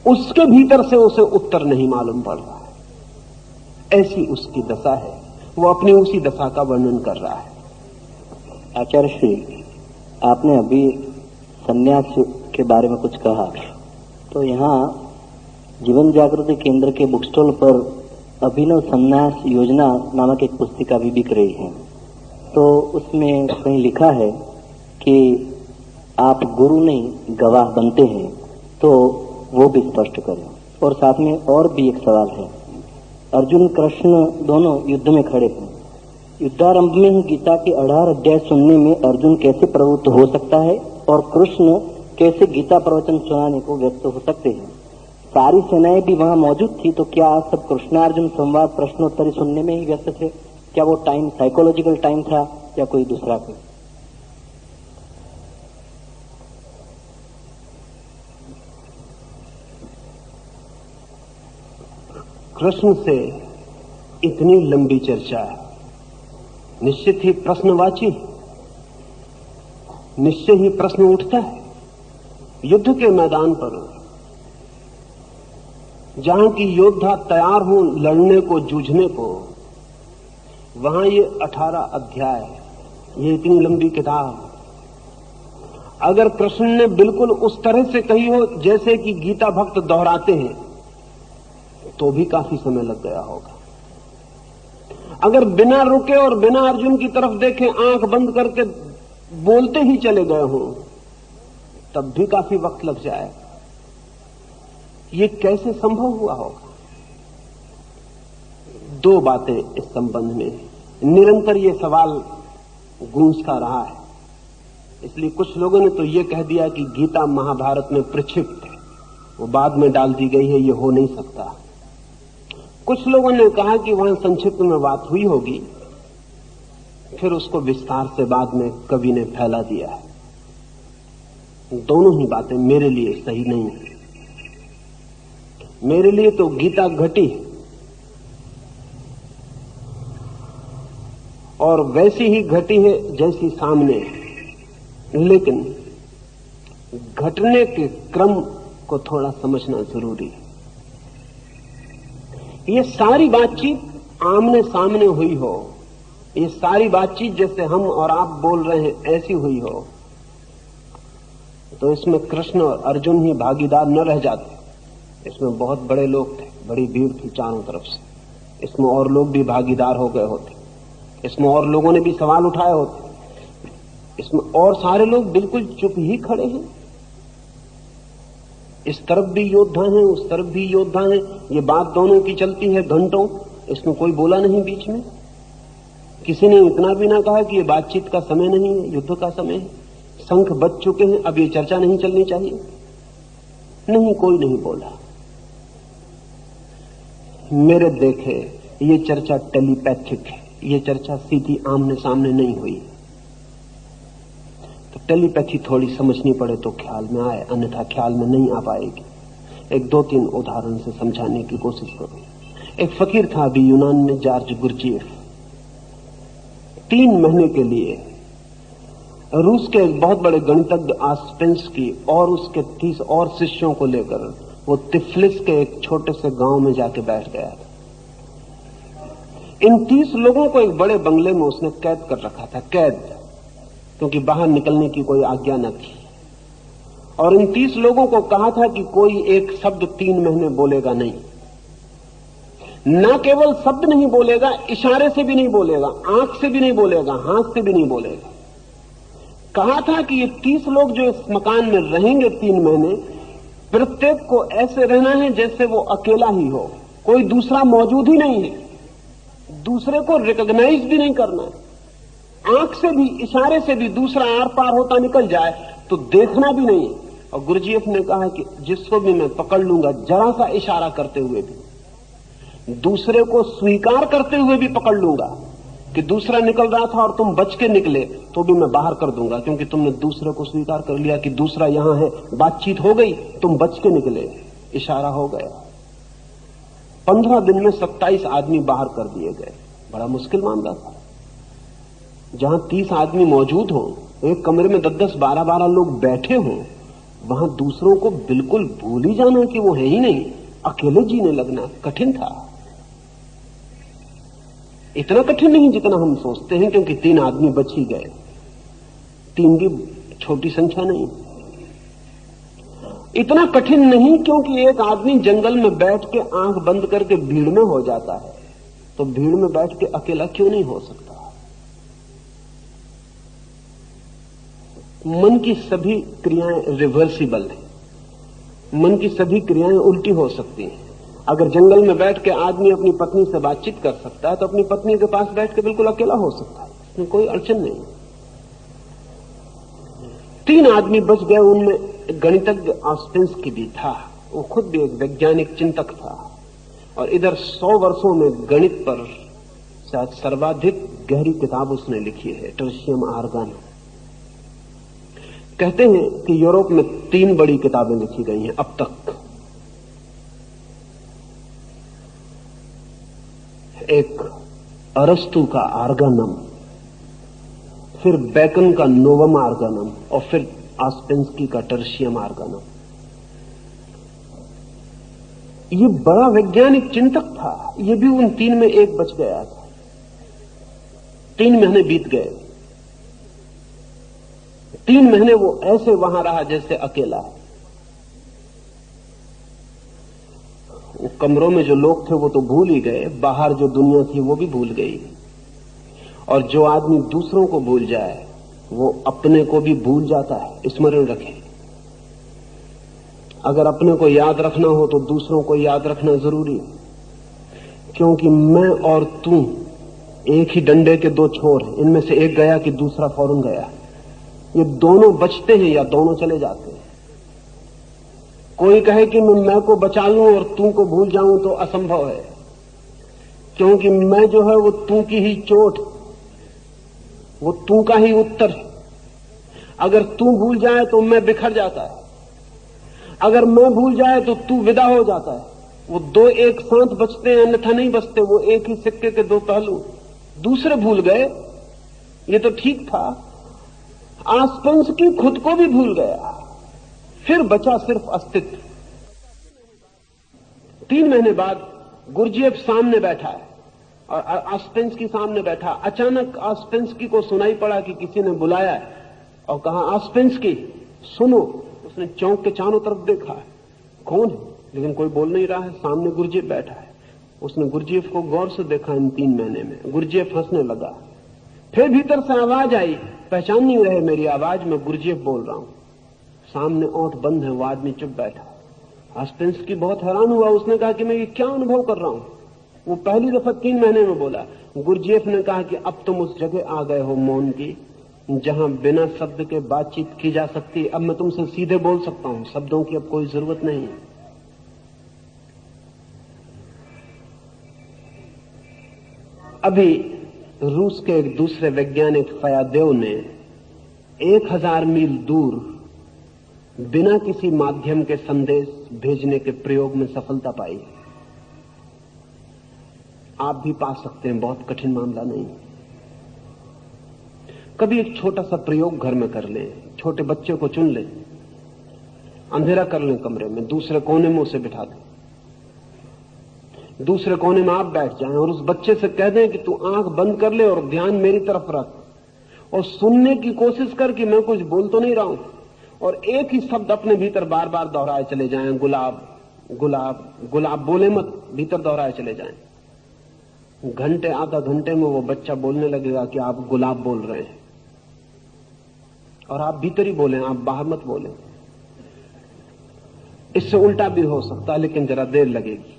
उसके भीतर से उसे उत्तर नहीं मालूम पड़ रहा है। ऐसी उसकी दशा है, वो अपनी उसी दशा का वर्णन कर रहा है। आचार्य श्री, आपने अभी संन्यास के बारे में कुछ कहा, तो यहाँ जीवन जागृति केंद्र के बुक स्टॉल पर अभिनव संन्यास योजना नामक एक पुस्तिका भी बिक रही है। तो उसमें कहीं लिखा है कि आप गुरु नहीं गवाह बनते हैं, तो वो भी स्पष्ट करें। और साथ में और भी एक सवाल है, अर्जुन कृष्ण दोनों युद्ध में खड़े हैं। युद्धारंभ में ही गीता के 18 अध्याय सुनने में अर्जुन कैसे प्रवृत्त हो सकता है और कृष्ण कैसे गीता प्रवचन सुनाने को व्यस्त हो सकते हैं? सारी सेनाएं भी वहां मौजूद थी, तो क्या सब कृष्णार्जुन संवाद प्रश्नोत्तरी सुनने में ही व्यस्त थे? क्या वो टाइम साइकोलॉजिकल टाइम था या कोई दूसरा कोई? कृष्ण से इतनी लंबी चर्चा निश्चित ही प्रश्नवाची, निश्चय ही प्रश्न उठता है। युद्ध के मैदान पर जहां की योद्धा तैयार हो लड़ने को, जूझने को, वहां ये 18 अध्याय, ये इतनी लंबी किताब, अगर कृष्ण ने बिल्कुल उस तरह से कही हो जैसे कि गीता भक्त दोहराते हैं, तो भी काफी समय लग गया होगा। अगर बिना रुके और बिना अर्जुन की तरफ देखे आंख बंद करके बोलते ही चले गए हों, तब भी काफी वक्त लग जाए। ये कैसे संभव हुआ होगा? दो बातें इस संबंध में निरंतर ये सवाल गूंजता रहा है। इसलिए कुछ लोगों ने तो ये कह दिया कि गीता महाभारत में प्रक्षिप्त है, वो बाद में डाल दी गई है, ये हो नहीं सकता। कुछ लोगों ने कहा कि वहां संक्षिप्त में बात हुई होगी, फिर उसको विस्तार से बाद में कवि ने फैला दिया है। दोनों ही बातें मेरे लिए सही नहीं है। मेरे लिए तो गीता घटी और वैसी ही घटी है जैसी सामने है, लेकिन घटने के क्रम को थोड़ा समझना जरूरी है। ये सारी बातचीत आमने सामने हुई हो, ये सारी बातचीत जैसे हम और आप बोल रहे हैं ऐसी हुई हो, तो इसमें कृष्ण और अर्जुन ही भागीदार न रह जाते। इसमें बहुत बड़े लोग थे, बड़ी भीड़ थी चारों तरफ से, इसमें और लोग भी भागीदार हो गए होते, इसमें और लोगों ने भी सवाल उठाए होते, इसमें और सारे लोग बिल्कुल चुप ही खड़े हैं। इस तरफ भी योद्धा हैं, उस तरफ भी योद्धा हैं, ये बात दोनों की चलती है घंटों, इसमें कोई बोला नहीं बीच में। किसी ने इतना भी ना कहा कि ये बातचीत का समय नहीं है, युद्ध का समय है, शंख बज चुके हैं, अब ये चर्चा नहीं चलनी चाहिए। नहीं, कोई नहीं बोला। मेरे देखे ये चर्चा टेलीपैथिक है, ये चर्चा सीधी आमने सामने नहीं हुई। तो टेलीपैथी थोड़ी समझनी पड़े तो ख्याल में आए, अन्यथा ख्याल में नहीं आ पाएगी। एक दो तीन उदाहरण से समझाने की कोशिश करो। एक फकीर था अभी यूनान में, जॉर्ज गुरजीएफ, 3 महीने के लिए रूस के एक बहुत बड़े गणितज्ञ आस्पेंस्की और उसके 30 और शिष्यों को लेकर वो तिफ्लिस के एक छोटे से गांव में जाके बैठ गया था। इन 30 लोगों को एक बड़े बंगले में उसने कैद कर रखा था, कैद, क्योंकि बाहर निकलने की कोई आज्ञा न थी। और इन 30 लोगों को कहा था कि कोई एक शब्द 3 महीने बोलेगा नहीं। न केवल शब्द नहीं बोलेगा, इशारे से भी नहीं बोलेगा, आंख से भी नहीं बोलेगा, हाथ से भी नहीं बोलेगा। कहा था कि ये 30 लोग जो इस मकान में रहेंगे 3 महीने, प्रत्येक को ऐसे रहना है जैसे वो अकेला ही हो, कोई दूसरा मौजूद ही नहीं है, दूसरे को रिकॉग्नाइज भी नहीं करना है, आंख से भी इशारे से भी दूसरा आर पार होता निकल जाए तो देखना भी नहीं है। और गुरजीएफ ने कहा कि जिसको भी मैं पकड़ लूंगा जरा सा इशारा करते हुए भी, दूसरे को स्वीकार करते हुए भी पकड़ लूंगा कि दूसरा निकल रहा था और तुम बच के निकले, तो भी मैं बाहर कर दूंगा, क्योंकि तुमने दूसरे को स्वीकार कर लिया कि दूसरा यहां है, बातचीत हो गई, तुम बच के निकले, इशारा हो गया। 15 दिन में 27 आदमी बाहर कर दिए गए। बड़ा मुश्किल मामला था। जहां 30 आदमी मौजूद हो, एक कमरे में 10-10, 12-12 लोग बैठे हों, वहां दूसरों को बिल्कुल भूल ही जाना कि वो है ही नहीं, अकेले जीने लगना कठिन था। इतना कठिन नहीं जितना हम सोचते हैं, क्योंकि 3 आदमी बच ही गए। 3 भी छोटी संख्या नहीं। इतना कठिन नहीं क्योंकि एक आदमी जंगल में बैठ के आंख बंद करके भीड़ में हो जाता है, तो भीड़ में बैठ के अकेला क्यों नहीं हो सकता। मन की सभी क्रियाएं रिवर्सिबल हैं, मन की सभी क्रियाएं उल्टी हो सकती हैं। अगर जंगल में बैठ के आदमी अपनी पत्नी से बातचीत कर सकता है, तो अपनी पत्नी के पास बैठ के बिल्कुल अकेला हो सकता है, इसमें कोई अड़चन नहीं। 3 आदमी बच गए, उनमें गणितज्ञ आस्पेंस्की भी था, वो खुद भी एक वैज्ञानिक चिंतक था, और इधर 100 वर्षों में गणित पर शायद सर्वाधिक गहरी किताब उसने लिखी है, टर्शियम आर्गन। कहते हैं कि यूरोप में 3 बड़ी किताबें लिखी गई हैं अब तक। एक अरस्तु का आर्गनम, फिर बेकन का नोवम आर्गनम, और फिर आस्पेंस्की का टर्शियम आर्गनम। ये बड़ा वैज्ञानिक चिंतक था, ये भी उन 3 में एक बच गया था। 3 महीने बीत गए। 3 महीने वो ऐसे वहां रहा जैसे अकेला है। वो कमरों में जो लोग थे वो तो भूल ही गए, बाहर जो दुनिया थी वो भी भूल गई। और जो आदमी दूसरों को भूल जाए वो अपने को भी भूल जाता है। स्मरण रखें, अगर अपने को याद रखना हो तो दूसरों को याद रखना जरूरी है, क्योंकि मैं और तू एक ही डंडे के 2 छोर हैं, इनमें से एक गया कि दूसरा फौरन गया। ये दोनों बचते हैं या दोनों चले जाते हैं। कोई कहे कि मैं को बचा लूं और तू को भूल जाऊं तो असंभव है, क्योंकि मैं जो है वो तू की ही चोट, वो तू का ही उत्तर है। अगर तू भूल जाए तो मैं बिखर जाता है, अगर मैं भूल जाए तो तू विदा हो जाता है। वो 2 एक साथ बचते हैं, अन्यथा नहीं बचते। वो एक ही सिक्के के 2 पहलू। दूसरे भूल गए, ये तो ठीक था। आस्पेंस्की खुद को भी भूल गया, फिर बचा सिर्फ अस्तित्व। 3 महीने बाद गुरजेफ सामने बैठा है और आस्पेंस्की सामने बैठा। अचानक आस्पेंस्की को सुनाई पड़ा कि किसी ने बुलाया है और कहा, आस्पेंस्की सुनो। उसने चौंक के चारों तरफ देखा, कौन है, लेकिन कोई बोल नहीं रहा है। सामने गुरजेफ बैठा है। उसने गुरजेफ को गौर से देखा इन 3 महीने में। गुरजेफ हंसने लगा। फिर भीतर से आवाज आई, पहचान नहीं रहे मेरी आवाज, मैं गुरजेफ बोल रहा हूं। सामने ओंठ बंद है, वो आदमी चुप बैठा। आस्पेंस्की बहुत हैरान हुआ। उसने कहा कि मैं ये क्या अनुभव कर रहा हूं। वो पहली दफा 3 महीने में बोला। गुरजेफ ने कहा कि अब तुम उस जगह आ गए हो मौन की, जहां बिना शब्द के बातचीत की जा सकती। अब मैं तुमसे सीधे बोल सकता हूं, शब्दों की अब कोई जरूरत नहीं है। अभी रूस के एक दूसरे वैज्ञानिक फयादेव ने 1000 मील दूर बिना किसी माध्यम के संदेश भेजने के प्रयोग में सफलता पाई। आप भी पा सकते हैं, बहुत कठिन मामला नहीं। कभी एक छोटा सा प्रयोग घर में कर लें, छोटे बच्चे को चुन लें, अंधेरा कर लें कमरे में, दूसरे कोने में उसे बिठा दें, दूसरे कोने में आप बैठ जाएं और उस बच्चे से कह दें कि तू आंख बंद कर ले और ध्यान मेरी तरफ रख और सुनने की कोशिश कर कि मैं कुछ बोल तो नहीं रहा हूं, और एक ही शब्द अपने भीतर बार बार दोहराए चले जाएं, गुलाब गुलाब गुलाब, बोले मत, भीतर दोहराए चले जाएं। घंटे आधा घंटे में वो बच्चा बोलने लगेगा कि आप गुलाब बोल रहे हैं, और आप भीतर ही बोलें, आप बाहर मत बोलें। इससे उल्टा भी हो सकता है, लेकिन जरा देर लगेगी।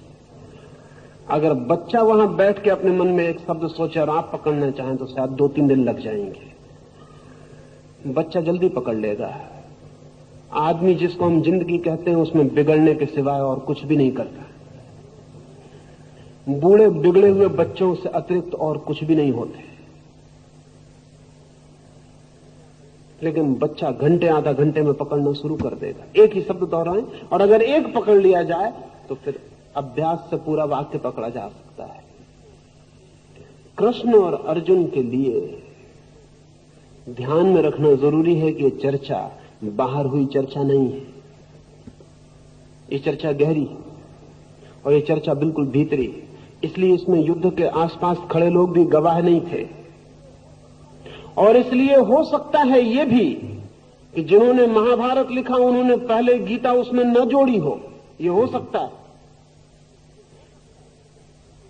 अगर बच्चा वहां बैठ के अपने मन में एक शब्द सोचे और आप पकड़ना चाहें तो शायद 2-3 दिन लग जाएंगे। बच्चा जल्दी पकड़ लेगा। आदमी जिसको हम जिंदगी कहते हैं उसमें बिगड़ने के सिवाय और कुछ भी नहीं करता। बूढ़े बिगड़े हुए बच्चों से अतिरिक्त और कुछ भी नहीं होते, लेकिन बच्चा घंटे आधा घंटे में पकड़ना शुरू कर देगा। एक ही शब्द दोहराएं, और अगर एक पकड़ लिया जाए तो फिर अभ्यास से पूरा वाक्य पकड़ा जा सकता है। कृष्ण और अर्जुन के लिए ध्यान में रखना जरूरी है कि ये चर्चा बाहर हुई चर्चा नहीं है। ये चर्चा गहरी है और ये चर्चा बिल्कुल भीतरी है। इसलिए इसमें युद्ध के आसपास खड़े लोग भी गवाह नहीं थे, और इसलिए हो सकता है ये भी कि जिन्होंने महाभारत लिखा उन्होंने पहले गीता उसमें न जोड़ी हो। ये हो सकता है,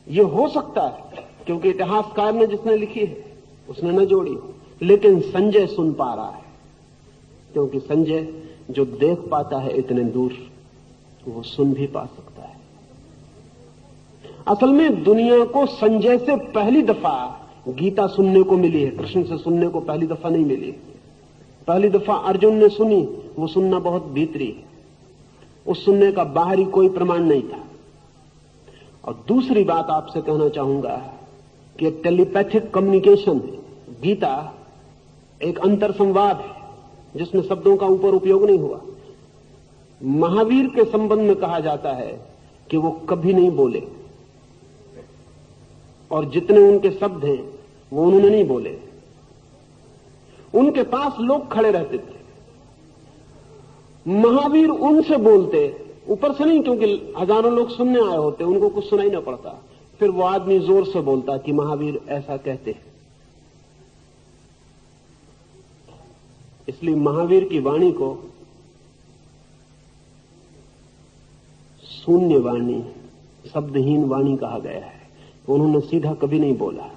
ये हो सकता है, क्योंकि इतिहासकार ने जिसने लिखी है उसने न जोड़ी हो। लेकिन संजय सुन पा रहा है, क्योंकि संजय जो देख पाता है इतने दूर, वो सुन भी पा सकता है। असल में दुनिया को संजय से पहली दफा गीता सुनने को मिली है, कृष्ण से सुनने को पहली दफा नहीं मिली। पहली दफा अर्जुन ने सुनी, वो सुनना बहुत भीतरी है, उस सुनने का बाहरी कोई प्रमाण नहीं था। और दूसरी बात आपसे कहना चाहूंगा कि टेलीपैथिक कम्युनिकेशन है। गीता एक अंतर संवाद है जिसमें शब्दों का ऊपर उपयोग नहीं हुआ। महावीर के संबंध में कहा जाता है कि वो कभी नहीं बोले, और जितने उनके शब्द हैं वो उन्होंने नहीं बोले। उनके पास लोग खड़े रहते थे, महावीर उनसे बोलते, ऊपर से नहीं, क्योंकि हजारों लोग सुनने आए होते, उनको कुछ सुनाई ना पड़ता। फिर वो आदमी जोर से बोलता कि महावीर ऐसा कहते हैं। इसलिए महावीर की वाणी को शून्य वाणी, शब्दहीन वाणी कहा गया है। उन्होंने सीधा कभी नहीं बोला,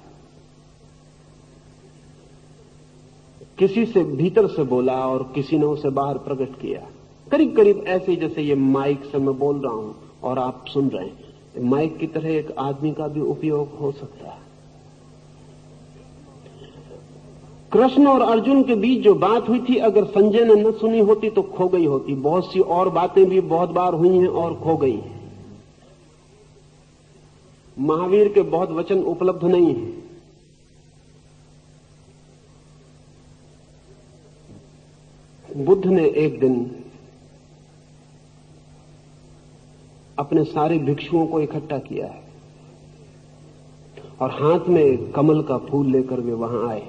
किसी से भीतर से बोला और किसी ने उसे बाहर प्रकट किया। करीब करीब ऐसे जैसे ये माइक से मैं बोल रहा हूं और आप सुन रहे हैं, माइक की तरह एक आदमी का भी उपयोग हो सकता है। कृष्ण और अर्जुन के बीच जो बात हुई थी, अगर संजय ने न सुनी होती तो खो गई होती। बहुत सी और बातें भी बहुत बार हुई हैं और खो गई हैं। महावीर के बहुत वचन उपलब्ध नहीं है। बुद्ध ने एक दिन अपने सारे भिक्षुओं को इकट्ठा किया है और हाथ में कमल का फूल लेकर वे वहां आए,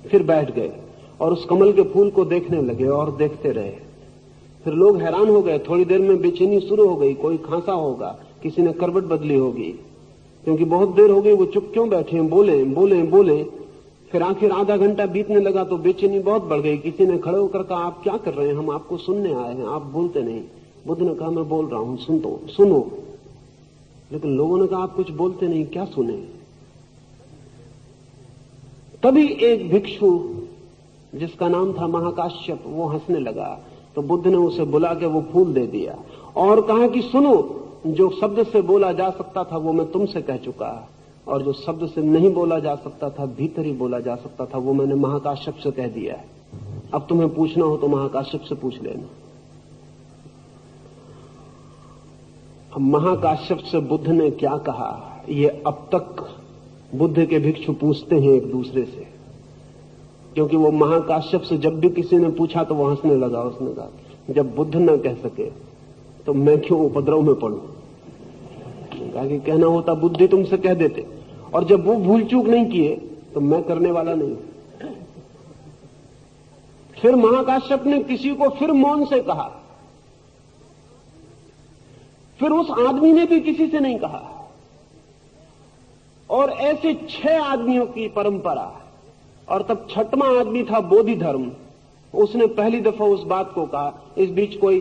फिर बैठ गए और उस कमल के फूल को देखने लगे और देखते रहे। फिर लोग हैरान हो गए, थोड़ी देर में बेचैनी शुरू हो गई, कोई खांसा होगा, किसी ने करवट बदली होगी, क्योंकि बहुत देर हो गई वो चुप क्यों बैठे हैं, बोले बोले बोले। फिर आखिर आधा घंटा बीतने लगा तो बेचैनी बहुत बढ़ गई। किसी ने खड़े होकर कहा, आप क्या कर रहे हैं, हम आपको सुनने आए हैं, आप बोलते नहीं। बुद्ध ने कहा, मैं बोल रहा हूं, सुनो। लेकिन लोगों ने कहा, आप कुछ बोलते नहीं, क्या सुने। तभी एक भिक्षु जिसका नाम था महाकाश्यप, वो हंसने लगा। तो बुद्ध ने उसे बुला के वो फूल दे दिया और कहा कि सुनो, जो शब्द से बोला जा सकता था वो मैं तुमसे कह चुका, और जो शब्द से नहीं बोला जा सकता था, भीतर ही बोला जा सकता था, वो मैंने महाकाश्यप से कह दिया है। अब तुम्हें पूछना हो तो महाकाश्यप से पूछ लेना। अब महाकाश्यप से बुद्ध ने क्या कहा, ये अब तक बुद्ध के भिक्षु पूछते हैं एक दूसरे से, क्योंकि वो महाकाश्यप से जब भी किसी ने पूछा तो वो हंसने लगा। उसने कहा, जब बुद्ध न कह सके तो मैं क्यों उपद्रव में पड़ूं। कहा कि कहना होता बुद्धि तुमसे कह देते, और जब वो भूल चूक नहीं किए तो मैं करने वाला नहीं। फिर महाकाश्यप ने किसी को फिर मौन से कहा, फिर उस आदमी ने भी किसी से नहीं कहा, और ऐसे 6 आदमियों की परंपरा। और तब 6वां आदमी था बोधि धर्म। उसने पहली दफा उस बात को कहा। इस बीच कोई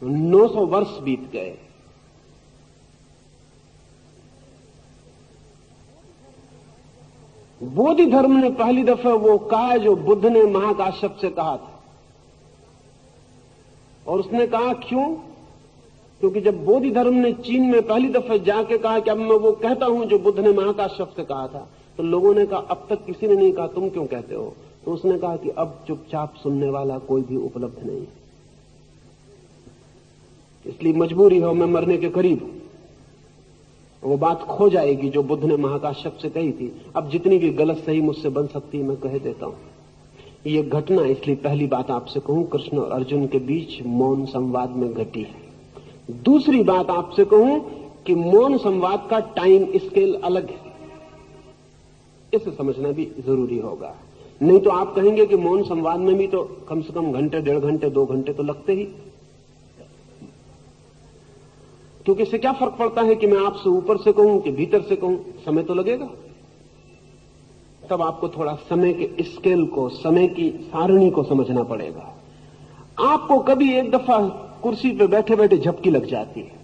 900 वर्ष बीत गए। बोधि धर्म ने पहली दफा वो कहा जो बुद्ध ने महाकाश्यप से कहा था। और उसने कहा क्यों? क्योंकि जब बोधि धर्म ने चीन में पहली दफा जाके कहा कि अब मैं वो कहता हूं जो बुद्ध ने महाकाश्यप से कहा था, तो लोगों ने कहा अब तक किसी ने नहीं कहा, तुम क्यों कहते हो? तो उसने कहा कि अब चुपचाप सुनने वाला कोई भी उपलब्ध नहीं, इसलिए मजबूरी हो, मैं मरने के करीब हूं। वो बात खो जाएगी जो बुद्ध ने महाकाश्यप से कही थी। अब जितनी भी गलत सही मुझसे बन सकती है मैं कह देता हूं। ये घटना, इसलिए पहली बात आपसे कहूं, कृष्ण और अर्जुन के बीच मौन संवाद में घटी है। दूसरी बात आपसे कहूं कि मौन संवाद का टाइम स्केल अलग है, इसे समझना भी जरूरी होगा। नहीं तो आप कहेंगे कि मौन संवाद में भी तो कम से कम घंटे, 1.5 घंटे, 2 घंटे तो लगते ही, क्योंकि इससे क्या फर्क पड़ता है कि मैं आपसे ऊपर से कहूं कि भीतर से कहूं, समय तो लगेगा। तब आपको थोड़ा समय के स्केल को, समय की सारणी को समझना पड़ेगा। आपको कभी एक दफा कुर्सी पे बैठे बैठे झपकी लग जाती है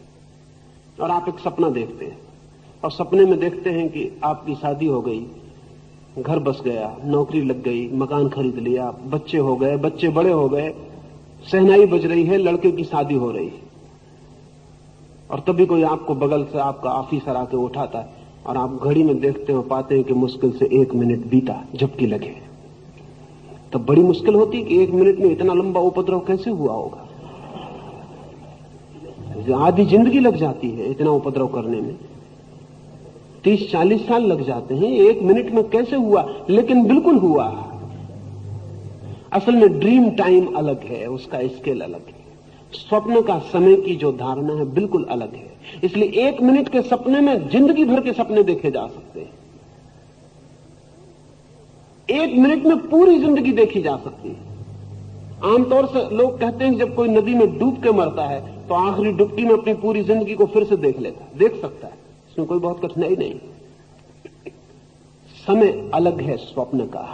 और आप एक सपना देखते हैं, और सपने में देखते हैं कि आपकी शादी हो गई, घर बस गया, नौकरी लग गई, मकान खरीद लिया, बच्चे हो गए, बच्चे बड़े हो गए, शहनाई बज रही है, लड़के की शादी हो रही है, और तभी कोई आपको बगल से आपका ऑफिसर आके उठाता है और आप घड़ी में देखते हो, पाते हैं कि मुश्किल से 1 मिनट बीता, झपकी लगे। तब बड़ी मुश्किल होती कि 1 मिनट में इतना लंबा उपद्रव कैसे हुआ होगा। आधी जिंदगी लग जाती है इतना उपद्रव करने में, 30-40 साल लग जाते हैं, 1 मिनट में कैसे हुआ, लेकिन बिल्कुल हुआ। असल में ड्रीम टाइम अलग है, उसका स्केल अलग है। स्वप्न का समय की जो धारणा है बिल्कुल अलग है। इसलिए 1 मिनट के सपने में जिंदगी भर के सपने देखे जा सकते हैं, 1 मिनट में पूरी जिंदगी देखी जा सकती है। आमतौर से लोग कहते हैं जब कोई नदी में डूब के मरता है तो आखिरी डुबकी में अपनी पूरी जिंदगी को फिर से देख लेता है, देख सकता है, इसमें कोई बहुत कठिनाई नहीं। समय अलग है स्वप्न का,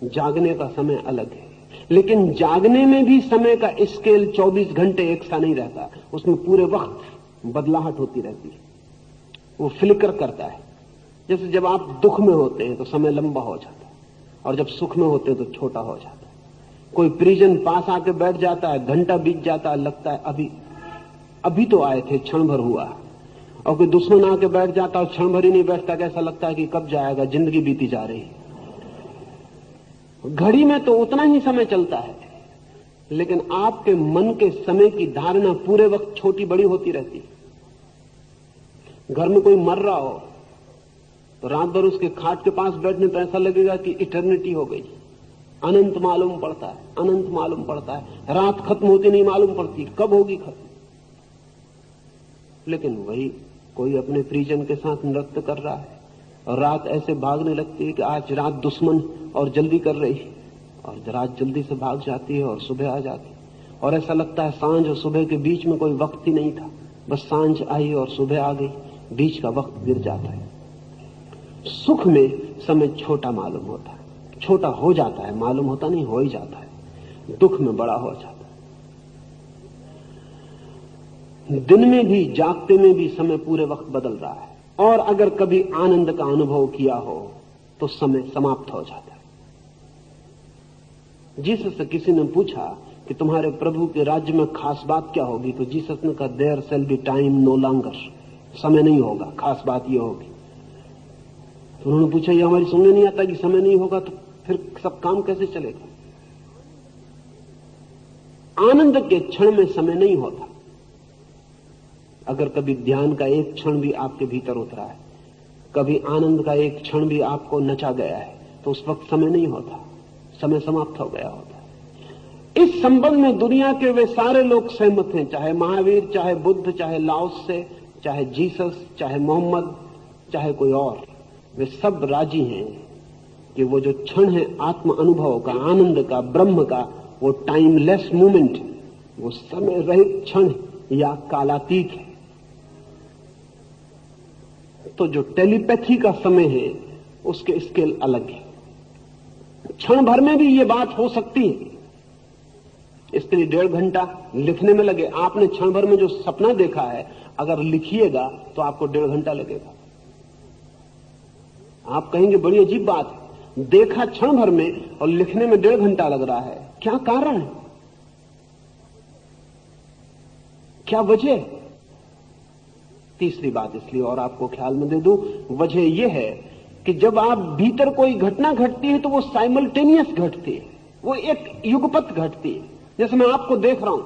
जागने का समय अलग है, लेकिन जागने में भी समय का स्केल 24 घंटे एक सा नहीं रहता, उसमें पूरे वक्त बदलाहट होती रहती है, वो फ्लिकर करता है। जैसे जब आप दुख में होते हैं तो समय लंबा हो जाता है, और जब सुख में होते हैं तो छोटा हो जाता है। कोई परिजन पास आके बैठ जाता है, घंटा बीत जाता है, लगता है अभी तो आए थे, क्षण भर हुआ। और कोई दुश्मन आके बैठ जाता है, क्षण भर ही नहीं बैठता, कैसा लगता है कि कब जाएगा, जिंदगी बीती जा रही है। घड़ी में तो उतना ही समय चलता है, लेकिन आपके मन के समय की धारणा पूरे वक्त छोटी बड़ी होती रहती है। घर में कोई मर रहा हो तो रात भर उसके खाट के पास बैठने तो ऐसा लगेगा कि इटर्निटी हो गई, अनंत मालूम पड़ता है, अनंत मालूम पड़ता है, रात खत्म होती नहीं मालूम पड़ती, कब होगी खत्म। लेकिन वही कोई अपने परिजन के साथ नृत्य कर रहा है और रात ऐसे भागने लगती है कि आज रात दुश्मन और जल्दी कर रही है, और रात जल्दी से भाग जाती है और सुबह आ जाती है, और ऐसा लगता है सांझ और सुबह के बीच में कोई वक्त ही नहीं था, बस सांझ आई और सुबह आ गई, बीच का वक्त गिर जाता है। सुख में समय छोटा मालूम होता है, छोटा हो जाता है, मालूम होता नहीं, हो ही जाता है। दुख में बड़ा हो जाता है। दिन में भी, जागते में भी समय पूरे वक्त बदल रहा है। और अगर कभी आनंद का अनुभव किया हो तो समय समाप्त हो जाता है। जीसस से किसी ने पूछा कि तुम्हारे प्रभु के राज्य में खास बात क्या होगी, तो जीसस ने कहा, there shall be time no longer, समय नहीं होगा, खास बात यह होगी। तो उन्होंने पूछा, ये हमारी सुनने नहीं आता कि समय नहीं होगा, तो फिर सब काम कैसे चलेगा? आनंद के क्षण में समय नहीं होता। अगर कभी ध्यान का एक क्षण भी आपके भीतर उतरा है, कभी आनंद का एक क्षण भी आपको नचा गया है, तो उस वक्त समय नहीं होता, समय समाप्त हो गया होता है। इस संबंध में दुनिया के वे सारे लोग सहमत हैं, चाहे महावीर, चाहे बुद्ध, चाहे लाओत्से, चाहे जीसस, चाहे मोहम्मद, चाहे कोई और, वे सब राजी हैं कि वो जो क्षण है आत्म अनुभव का, आनंद का, ब्रह्म का, वो टाइमलेस मोमेंट, वो समय रहित क्षण या कालातीत है। तो जो टेलीपैथी का समय है उसके स्केल अलग है। क्षण भर में भी ये बात हो सकती है। इसके लिए 1.5 घंटा लिखने में लगे। आपने क्षण भर में जो सपना देखा है अगर लिखिएगा तो आपको 1.5 घंटा लगेगा। आप कहेंगे बड़ी अजीब बात है, देखा क्षण भर में और लिखने में 1.5 घंटा लग रहा है, क्या कारण है, क्या वजह? तीसरी बात इसलिए और आपको ख्याल में दे दूं, वजह यह है कि जब आप भीतर कोई घटना घटती है तो वो साइमल्टेनियस घटती है, वो एक युगपत घटती है। जैसे मैं आपको देख रहा हूं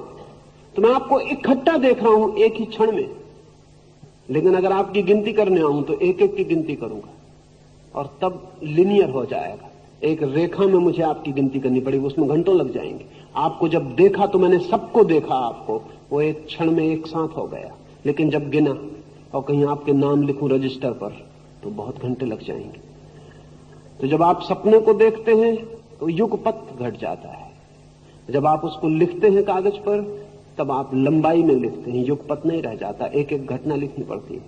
तो मैं आपको इकट्ठा देख रहा हूं एक ही क्षण में, लेकिन अगर आपकी गिनती करने आऊं तो एक एक की गिनती करूंगा और तब लिनियर हो जाएगा। एक रेखा में मुझे आपकी गिनती करनी पड़ेगी, उसमें घंटों लग जाएंगे। आपको जब देखा तो मैंने सबको देखा, आपको वो एक क्षण में एक साथ हो गया, लेकिन जब गिना और कहीं आपके नाम लिखूं रजिस्टर पर तो बहुत घंटे लग जाएंगे। तो जब आप सपने को देखते हैं तो युगपत घट जाता है, जब आप उसको लिखते हैं कागज पर तब आप लंबाई में लिखते हैं, युगपत नहीं रह जाता, एक एक घटना लिखनी पड़ती है,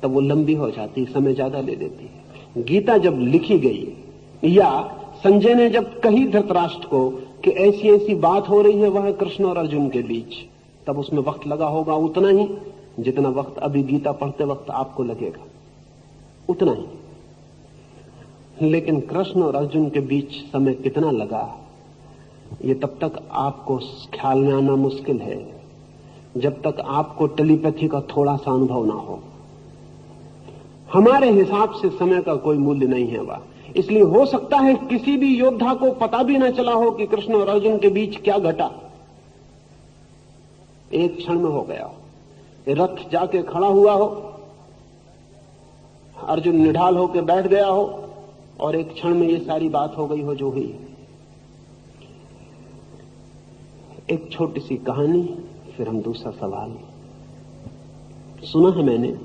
तब वो लंबी हो जाती है, समय ज्यादा ले लेती है। गीता जब लिखी गई या संजय ने जब कही धृतराष्ट्र को कि ऐसी ऐसी बात हो रही है वहां कृष्ण और अर्जुन के बीच, तब उसमें वक्त लगा होगा उतना ही जितना वक्त अभी गीता पढ़ते वक्त आपको लगेगा, उतना ही। लेकिन कृष्ण और अर्जुन के बीच समय कितना लगा ये तब तक आपको ख्याल में आना मुश्किल है जब तक आपको टेलीपैथी का थोड़ा सा अनुभव ना हो। हमारे हिसाब से समय का कोई मूल्य नहीं है वह, इसलिए हो सकता है किसी भी योद्धा को पता भी ना चला हो कि कृष्ण और अर्जुन के बीच क्या घटा, एक क्षण में हो गया हो। रथ जाके खड़ा हुआ हो, अर्जुन निढाल होकर बैठ गया हो और एक क्षण में ये सारी बात हो गई हो जो हुई। एक छोटी सी कहानी, फिर हम दूसरा सवाल। सुना है मैंने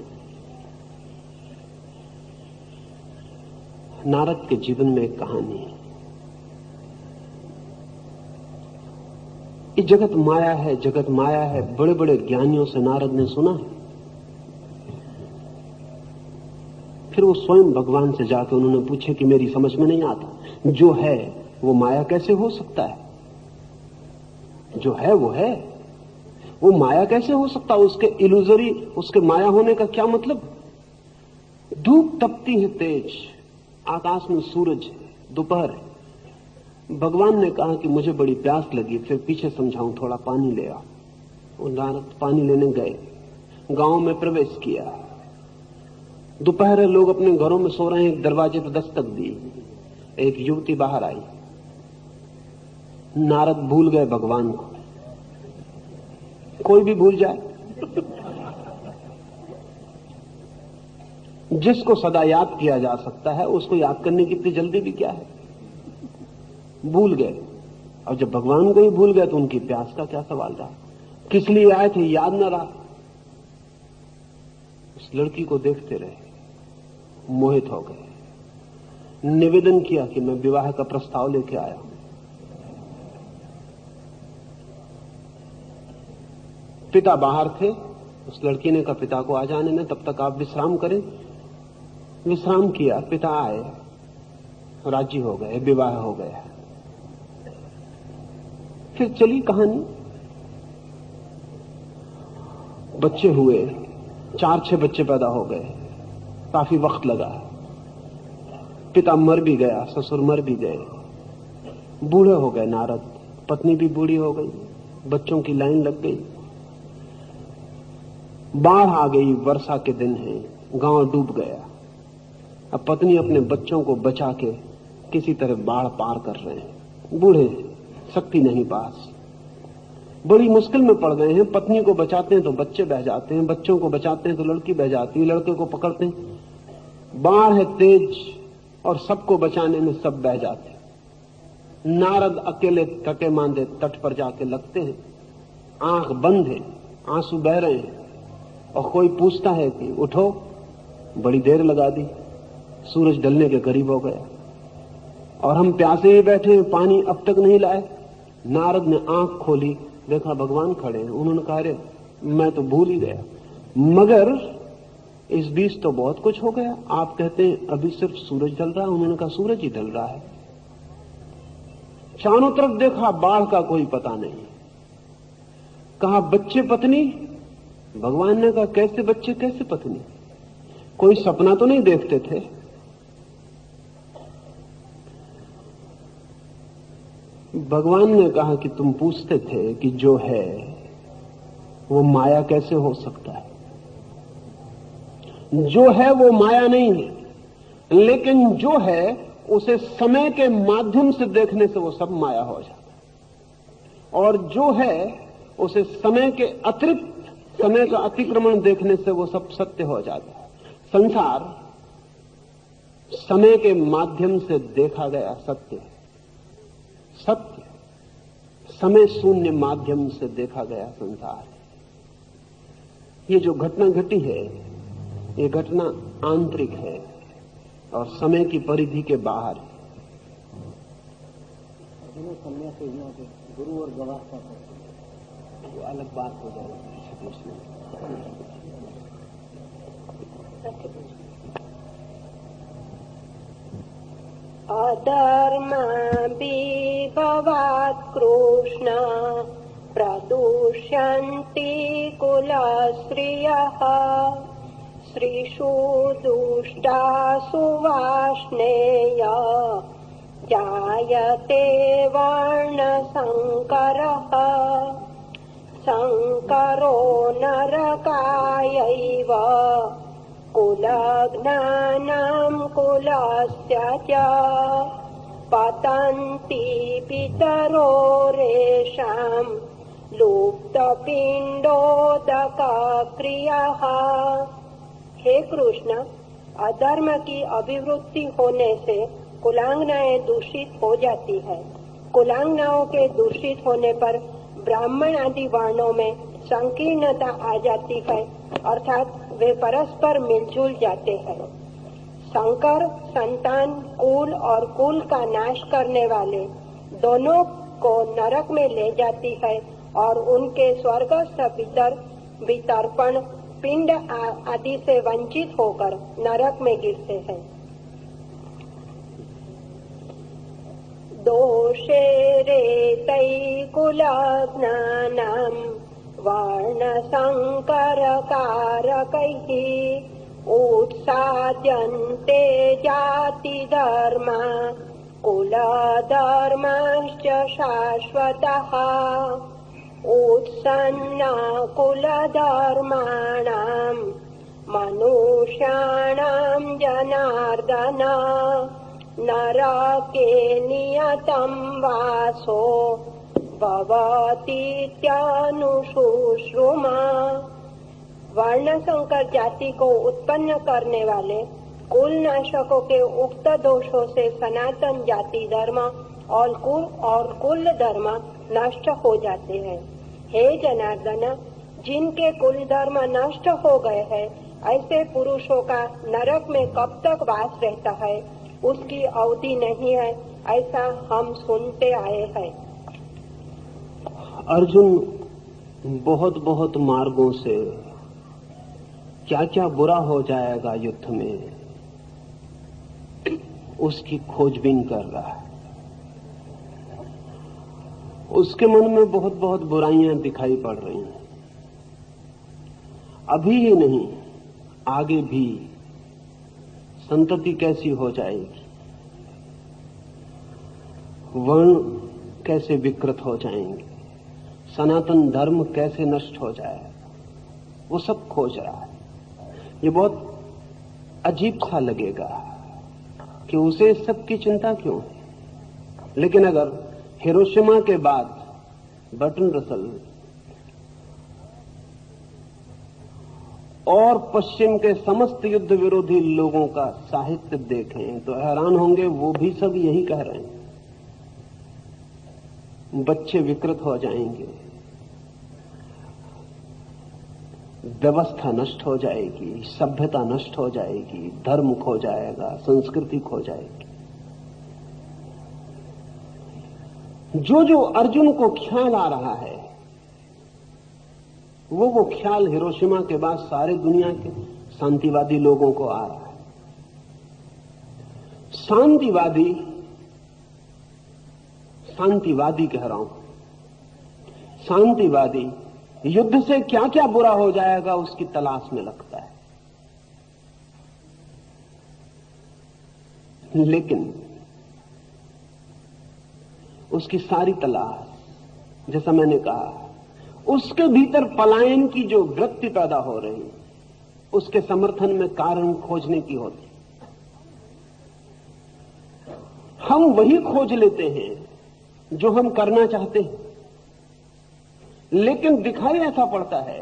नारद के जीवन में एक कहानी है। ये जगत माया है, जगत माया है, बड़े बड़े ज्ञानियों से नारद ने सुना है। फिर वो स्वयं भगवान से जाकर उन्होंने पूछे कि मेरी समझ में नहीं आता, जो है वो माया कैसे हो सकता है? जो है वो माया कैसे हो सकता है? उसके इल्यूजरी, उसके माया होने का क्या मतलब? धूप तपती है तेज, आकाश में सूरज है, दोपहर है। भगवान ने कहा कि मुझे बड़ी प्यास लगी, फिर पीछे समझाऊं, थोड़ा पानी ले आओ। वो नारद पानी लेने गए, गांव में प्रवेश किया। दोपहर है, लोग अपने घरों में सो रहे हैं, दरवाजे पर दस्तक दी, एक युवती बाहर आई। नारद भूल गए भगवान को, कोई भी भूल जाए, जिसको सदा याद किया जा सकता है उसको याद करने की इतनी जल्दी भी क्या है? भूल गए। और जब भगवान को ही भूल गए तो उनकी प्यास का क्या सवाल रहा? किस लिए आए थे याद न रहा। उस लड़की को देखते रहे, मोहित हो गए। निवेदन किया कि मैं विवाह का प्रस्ताव लेके आया हूं। पिता बाहर थे, उस लड़की ने कहा पिता को आ जाने दें, तब तक आप विश्राम करें। विश्राम किया, पिता आए, राजी हो गए, विवाह हो गया। फिर चली कहानी, बच्चे हुए, 4-6 बच्चे पैदा हो गए, काफी वक्त लगा। पिता मर भी गया, ससुर मर भी गए, बूढ़े हो गए नारद, पत्नी भी बूढ़ी हो गई, बच्चों की लाइन लग गई। बाढ़ आ गई, वर्षा के दिन हैं, गांव डूब गया। अब पत्नी अपने बच्चों को बचा के किसी तरह बाढ़ पार कर रहे हैं। बूढ़े, शक्ति नहीं पास, बड़ी मुश्किल में पड़ गए हैं। पत्नी को बचाते हैं तो बच्चे बह जाते हैं, बच्चों को बचाते हैं तो लड़की बह जाती है, लड़के को पकड़ते हैं। बाढ़ है तेज और सबको बचाने में सब बह जाते हैं। नारद अकेले थके मांदे तट पर जाके लगते हैं, आंख बंद है, आंसू बह रहे हैं, और कोई पूछता है कि उठो। बड़ी देर लगा दी, सूरज ढलने के करीब हो गया और हम प्यासे ही बैठे हैं, पानी अब तक नहीं लाए। नारद ने आंख खोली, देखा भगवान खड़े हैं। उन्होंने कहा अरे मैं तो भूल ही गया, मगर इस बीच तो बहुत कुछ हो गया। आप कहते हैं अभी सिर्फ सूरज ढल रहा है। उन्होंने कहा सूरज ही ढल रहा है। चारों तरफ देखा, बाढ़ का कोई पता नहीं। कहा बच्चे पत्नी? भगवान ने कहा कैसे बच्चे कैसे पत्नी? कोई सपना तो नहीं देखते थे? भगवान ने कहा कि तुम पूछते थे कि जो है वो माया कैसे हो सकता है। जो है वो माया नहीं है, लेकिन जो है उसे समय के माध्यम से देखने से वो सब माया हो जाता है, और जो है उसे समय के अतिरिक्त, समय का अतिक्रमण देखने से वो सब सत्य हो जाता है। संसार समय के माध्यम से देखा गया सत्य है। सत्य समय शून्य माध्यम से देखा गया संसार है। ये जो घटना घटी है, ये घटना आंतरिक है और समय की परिधि के बाहर है। गुरु और गवाह का वो अलग बात हो जाएगी। अधर्माभिभवात् कृष्ण प्रदुष्यन्ति कुलस्त्रियः स्त्रीषु दुष्टासु वाष्णेय जायते वर्णसंकरः संकरो नरकायैव कुलज्ञानं कुलस्य च पतन्ति पितरो रेषां लुप्तपिण्डोदकक्रियः। हे कृष्ण, अधर्म की अभिवृद्धि होने से कुलांगनाएं दूषित हो जाती है। कुलांगनाओं के दूषित होने पर ब्राह्मण आदि वर्णों में संकीर्णता आ जाती है, अर्थात वे परस्पर मिलजुल जाते हैं। संकर संतान कुल और कुल का नाश करने वाले दोनों को नरक में ले जाती है और उनके स्वर्गस्थ पितर भी तर्पण पिंड आदि से वंचित होकर नरक में गिरते हैं। दोषे रेतै कुलज्ञानं वर्णसंकरकारकैः उत्साद्यन्ते जातिधर्मा कुलधर्मश्च शाश्वतः उत्सन्ना कुलधर्माणां मनुष्याणां जनार्दन नरके नियतं वासो भवतीत्यानुशुश्रुमा। वर्णसंकर जाति को उत्पन्न करने वाले कुल नाशकों के उक्त दोषों से सनातन जाति धर्म और कुल धर्म नष्ट हो जाते हैं। हे जनार्दन, जिनके कुल धर्म नष्ट हो गए हैं, ऐसे पुरुषों का नरक में कब तक वास रहता है, उसकी अवधि नहीं है, ऐसा हम सुनते आए हैं। अर्जुन बहुत बहुत मार्गों से क्या क्या बुरा हो जाएगा युद्ध में, उसकी खोजबीन कर रहा है। उसके मन में बहुत बहुत बुराइयां दिखाई पड़ रही हैं। अभी ही नहीं, आगे भी संतति कैसी हो जाएगी, वर्ण कैसे विकृत हो जाएंगे, सनातन धर्म कैसे नष्ट हो जाएगा, वो सब खोज रहा है। ये बहुत अजीब सा लगेगा कि उसे इस सब की चिंता क्यों है, लेकिन अगर हिरोशिमा के बाद बर्ट्रैंड रसल और पश्चिम के समस्त युद्ध विरोधी लोगों का साहित्य देखें तो हैरान होंगे, वो भी सब यही कह रहे हैं। बच्चे विकृत हो जाएंगे, व्यवस्था नष्ट हो जाएगी, सभ्यता नष्ट हो जाएगी, धर्म खो जाएगा, संस्कृति खो जाएगी। जो जो अर्जुन को ख्याल आ रहा है, वो ख्याल हिरोशिमा के बाद सारे दुनिया के शांतिवादी लोगों को आ रहा है। शांतिवादी कह रहा हूं, शांतिवादी युद्ध से क्या क्या बुरा हो जाएगा उसकी तलाश में लगता है। लेकिन उसकी सारी तलाश, जैसा मैंने कहा, उसके भीतर पलायन की जो वृत्ति पैदा हो रही, उसके समर्थन में कारण खोजने की होती। हम वही खोज लेते हैं जो हम करना चाहते हैं, लेकिन दिखाई ऐसा पड़ता है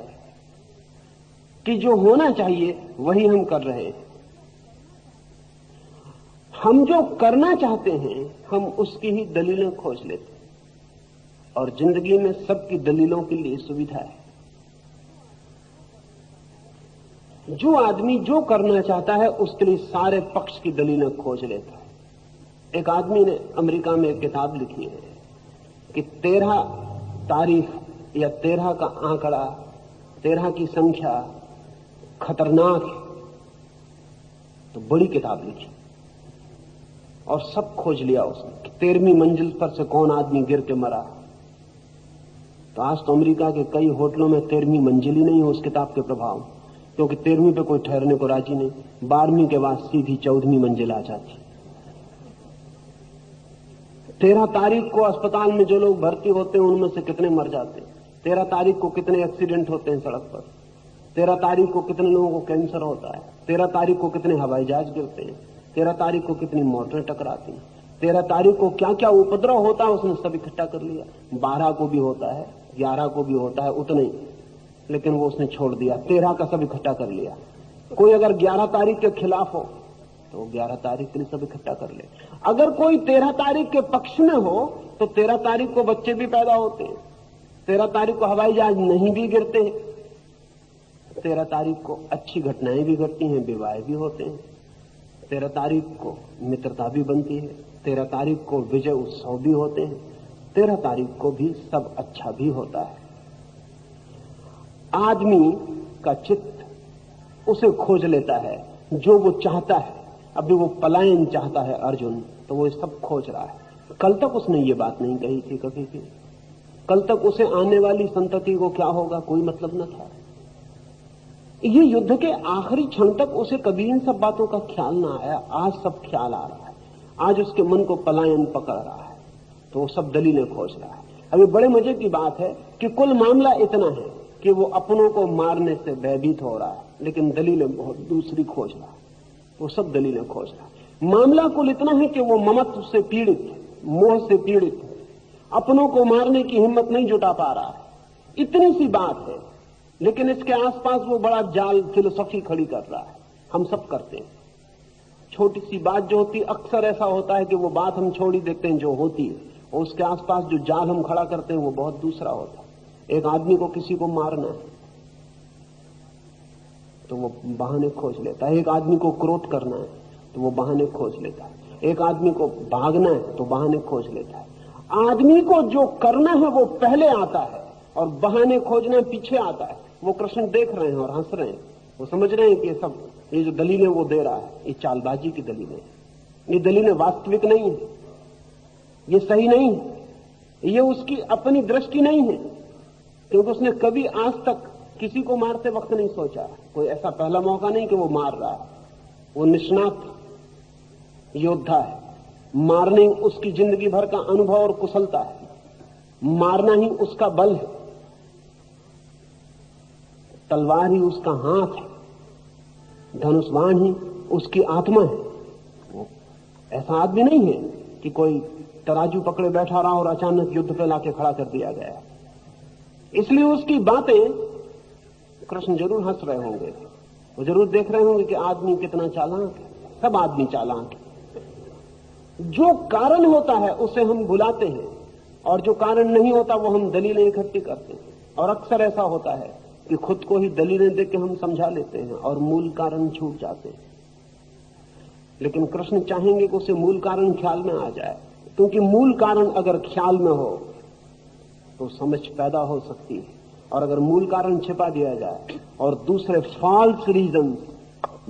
कि जो होना चाहिए वही हम कर रहे हैं। हम जो करना चाहते हैं हम उसकी ही दलीलें खोज लेते हैं, और जिंदगी में सबकी दलीलों के लिए सुविधा है। जो आदमी जो करना चाहता है उसके लिए सारे पक्ष की दलीलें खोज लेता है। एक आदमी ने अमेरिका में एक किताब लिखी है कि 13 तारीख या 13 का आंकड़ा, 13 की संख्या खतरनाक है। तो बड़ी किताब लिखी और सब खोज लिया उसने। 13वीं मंजिल पर से कौन आदमी गिर के मरा। तो आज तो अमेरिका के कई होटलों में 13वीं मंजिल ही नहीं है उस किताब के प्रभाव, क्योंकि 13वीं पे कोई ठहरने को राजी नहीं। 12वीं के बाद सीधी 14वीं मंजिल आ जाती। 13 तारीख को अस्पताल में जो लोग भर्ती होते हैं उनमें से कितने मर जाते हैं। 13 तारीख को कितने एक्सीडेंट होते हैं सड़क पर। 13 तारीख को कितने लोगों को कैंसर होता है। 13 तारीख को कितने हवाई जहाज गिरते हैं। 13 तारीख को कितनी मोटरें टकराती हैं। 13 तारीख को क्या क्या उपद्रव होता है उसने सब इकट्ठा कर लिया। 12 को भी होता है, 11 को भी होता है, उतना ही, लेकिन वो उसने छोड़ दिया। 13 का सब इकट्ठा कर लिया। कोई अगर 11 तारीख के खिलाफ हो तो 11 तारीख के लिए सब इकट्ठा कर ले। अगर कोई 13 तारीख के पक्ष में हो तो 13 तारीख को बच्चे भी पैदा होते हैं। 13 तारीख को हवाई जहाज नहीं भी गिरते हैं। 13 तारीख को अच्छी घटनाएं भी घटती हैं, विवाह भी होते हैं। 13 तारीख को मित्रता भी बनती है। 13 तारीख को विजय उत्सव भी होते हैं। 13 तारीख को भी सब अच्छा भी होता है। आदमी का चित्त उसे खोज लेता है जो वो चाहता है। अभी वो पलायन चाहता है अर्जुन, तो वो सब खोज रहा है। कल तक उसने ये बात नहीं कही थी कभी भी। कल तक उसे आने वाली संतति को क्या होगा कोई मतलब न था। ये युद्ध के आखिरी क्षण तक उसे कभी इन सब बातों का ख्याल ना आया। आज सब ख्याल आ रहा है। आज उसके मन को पलायन पकड़ रहा है, तो वो सब दलीलें खोज रहा है। अभी बड़े मजे की बात है कि कुल मामला इतना है कि वो अपनों को मारने से भयभीत हो रहा है, लेकिन दलीलें बहुत दूसरी खोज रहा है। वो सब दलीलें खोज रहा है। मामला कुल इतना है कि वो ममत्व से पीड़ित है, मोह से पीड़ित है, अपनों को मारने की हिम्मत नहीं जुटा पा रहा है। इतनी सी बात है, लेकिन इसके आसपास वो बड़ा जाल फिलोसॉफी खड़ी कर रहा है। हम सब करते हैं। छोटी सी बात जो होती, अक्सर ऐसा होता है कि वो बात हम छोड़ ही देते हैं जो होती है, और उसके आसपास जो जाल हम खड़ा करते हैं वो बहुत दूसरा होता है। एक आदमी को किसी को मारना है तो वो बहाने खोज लेता है। एक आदमी को क्रोध करना है तो वो बहाने खोज लेता है। एक आदमी को भागना है तो बहाने खोज लेता है। आदमी को जो करना है वो पहले आता है और बहाने खोजना पीछे आता है। वो कृष्ण देख रहे हैं और हंस रहे हैं वो समझ रहे हैं कि ये जो दलीलें वो दे रहा है ये चालबाजी की दलीलें, ये दलीलें वास्तविक नहीं है, ये सही नहीं है, ये उसकी अपनी दृष्टि नहीं है, क्योंकि उसने कभी आज तक किसी को मारते वक्त नहीं सोचा। कोई ऐसा पहला मौका नहीं कि वो मार रहा है। वो निष्णात योद्धा है, मारने उसकी जिंदगी भर का अनुभव और कुशलता है, मारना ही उसका बल है, तलवार ही उसका हाथ है, धनुष्बाण ही उसकी आत्मा है। वो ऐसा आदमी नहीं है कि कोई तराजू पकड़े बैठा रहा और अचानक युद्ध पे लाके खड़ा कर दिया गया। इसलिए उसकी बातें कृष्ण जरूर हंस रहे होंगे, वो जरूर देख रहे होंगे कि आदमी कितना चालाक है। सब आदमी चालाक है। जो कारण होता है उसे हम भुलाते हैं और जो कारण नहीं होता वो हम दलीलें इकट्ठी करते हैं, और अक्सर ऐसा होता है कि खुद को ही दलीलें देकर हम समझा लेते हैं और मूल कारण छूट जाते हैं। लेकिन कृष्ण चाहेंगे कि उसे मूल कारण ख्याल में आ जाए, क्योंकि मूल कारण अगर ख्याल में हो तो समझ पैदा हो सकती है, और अगर मूल कारण छिपा दिया जाए और दूसरे फॉल्स रीजन,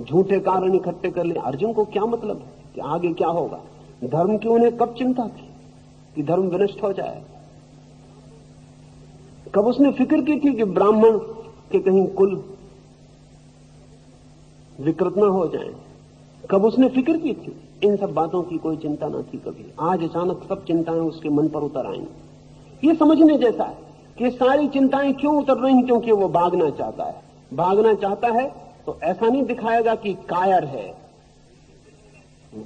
झूठे कारण इकट्ठे कर ले। अर्जुन को क्या मतलब है कि आगे क्या होगा? धर्म की उन्हें कब चिंता थी कि धर्म विनष्ट हो जाए? कब उसने फिक्र की थी कि ब्राह्मण के कहीं कुल विकृत न हो जाए? कब उसने फिक्र की थी? इन सब बातों की कोई चिंता न थी कभी। आज अचानक सब चिंताएं उसके मन पर उतर आएंगी। ये समझने जैसा है कि सारी चिंताएं क्यों उतर रही, क्योंकि वो भागना चाहता है। भागना चाहता है तो ऐसा नहीं दिखाएगा कि कायर है,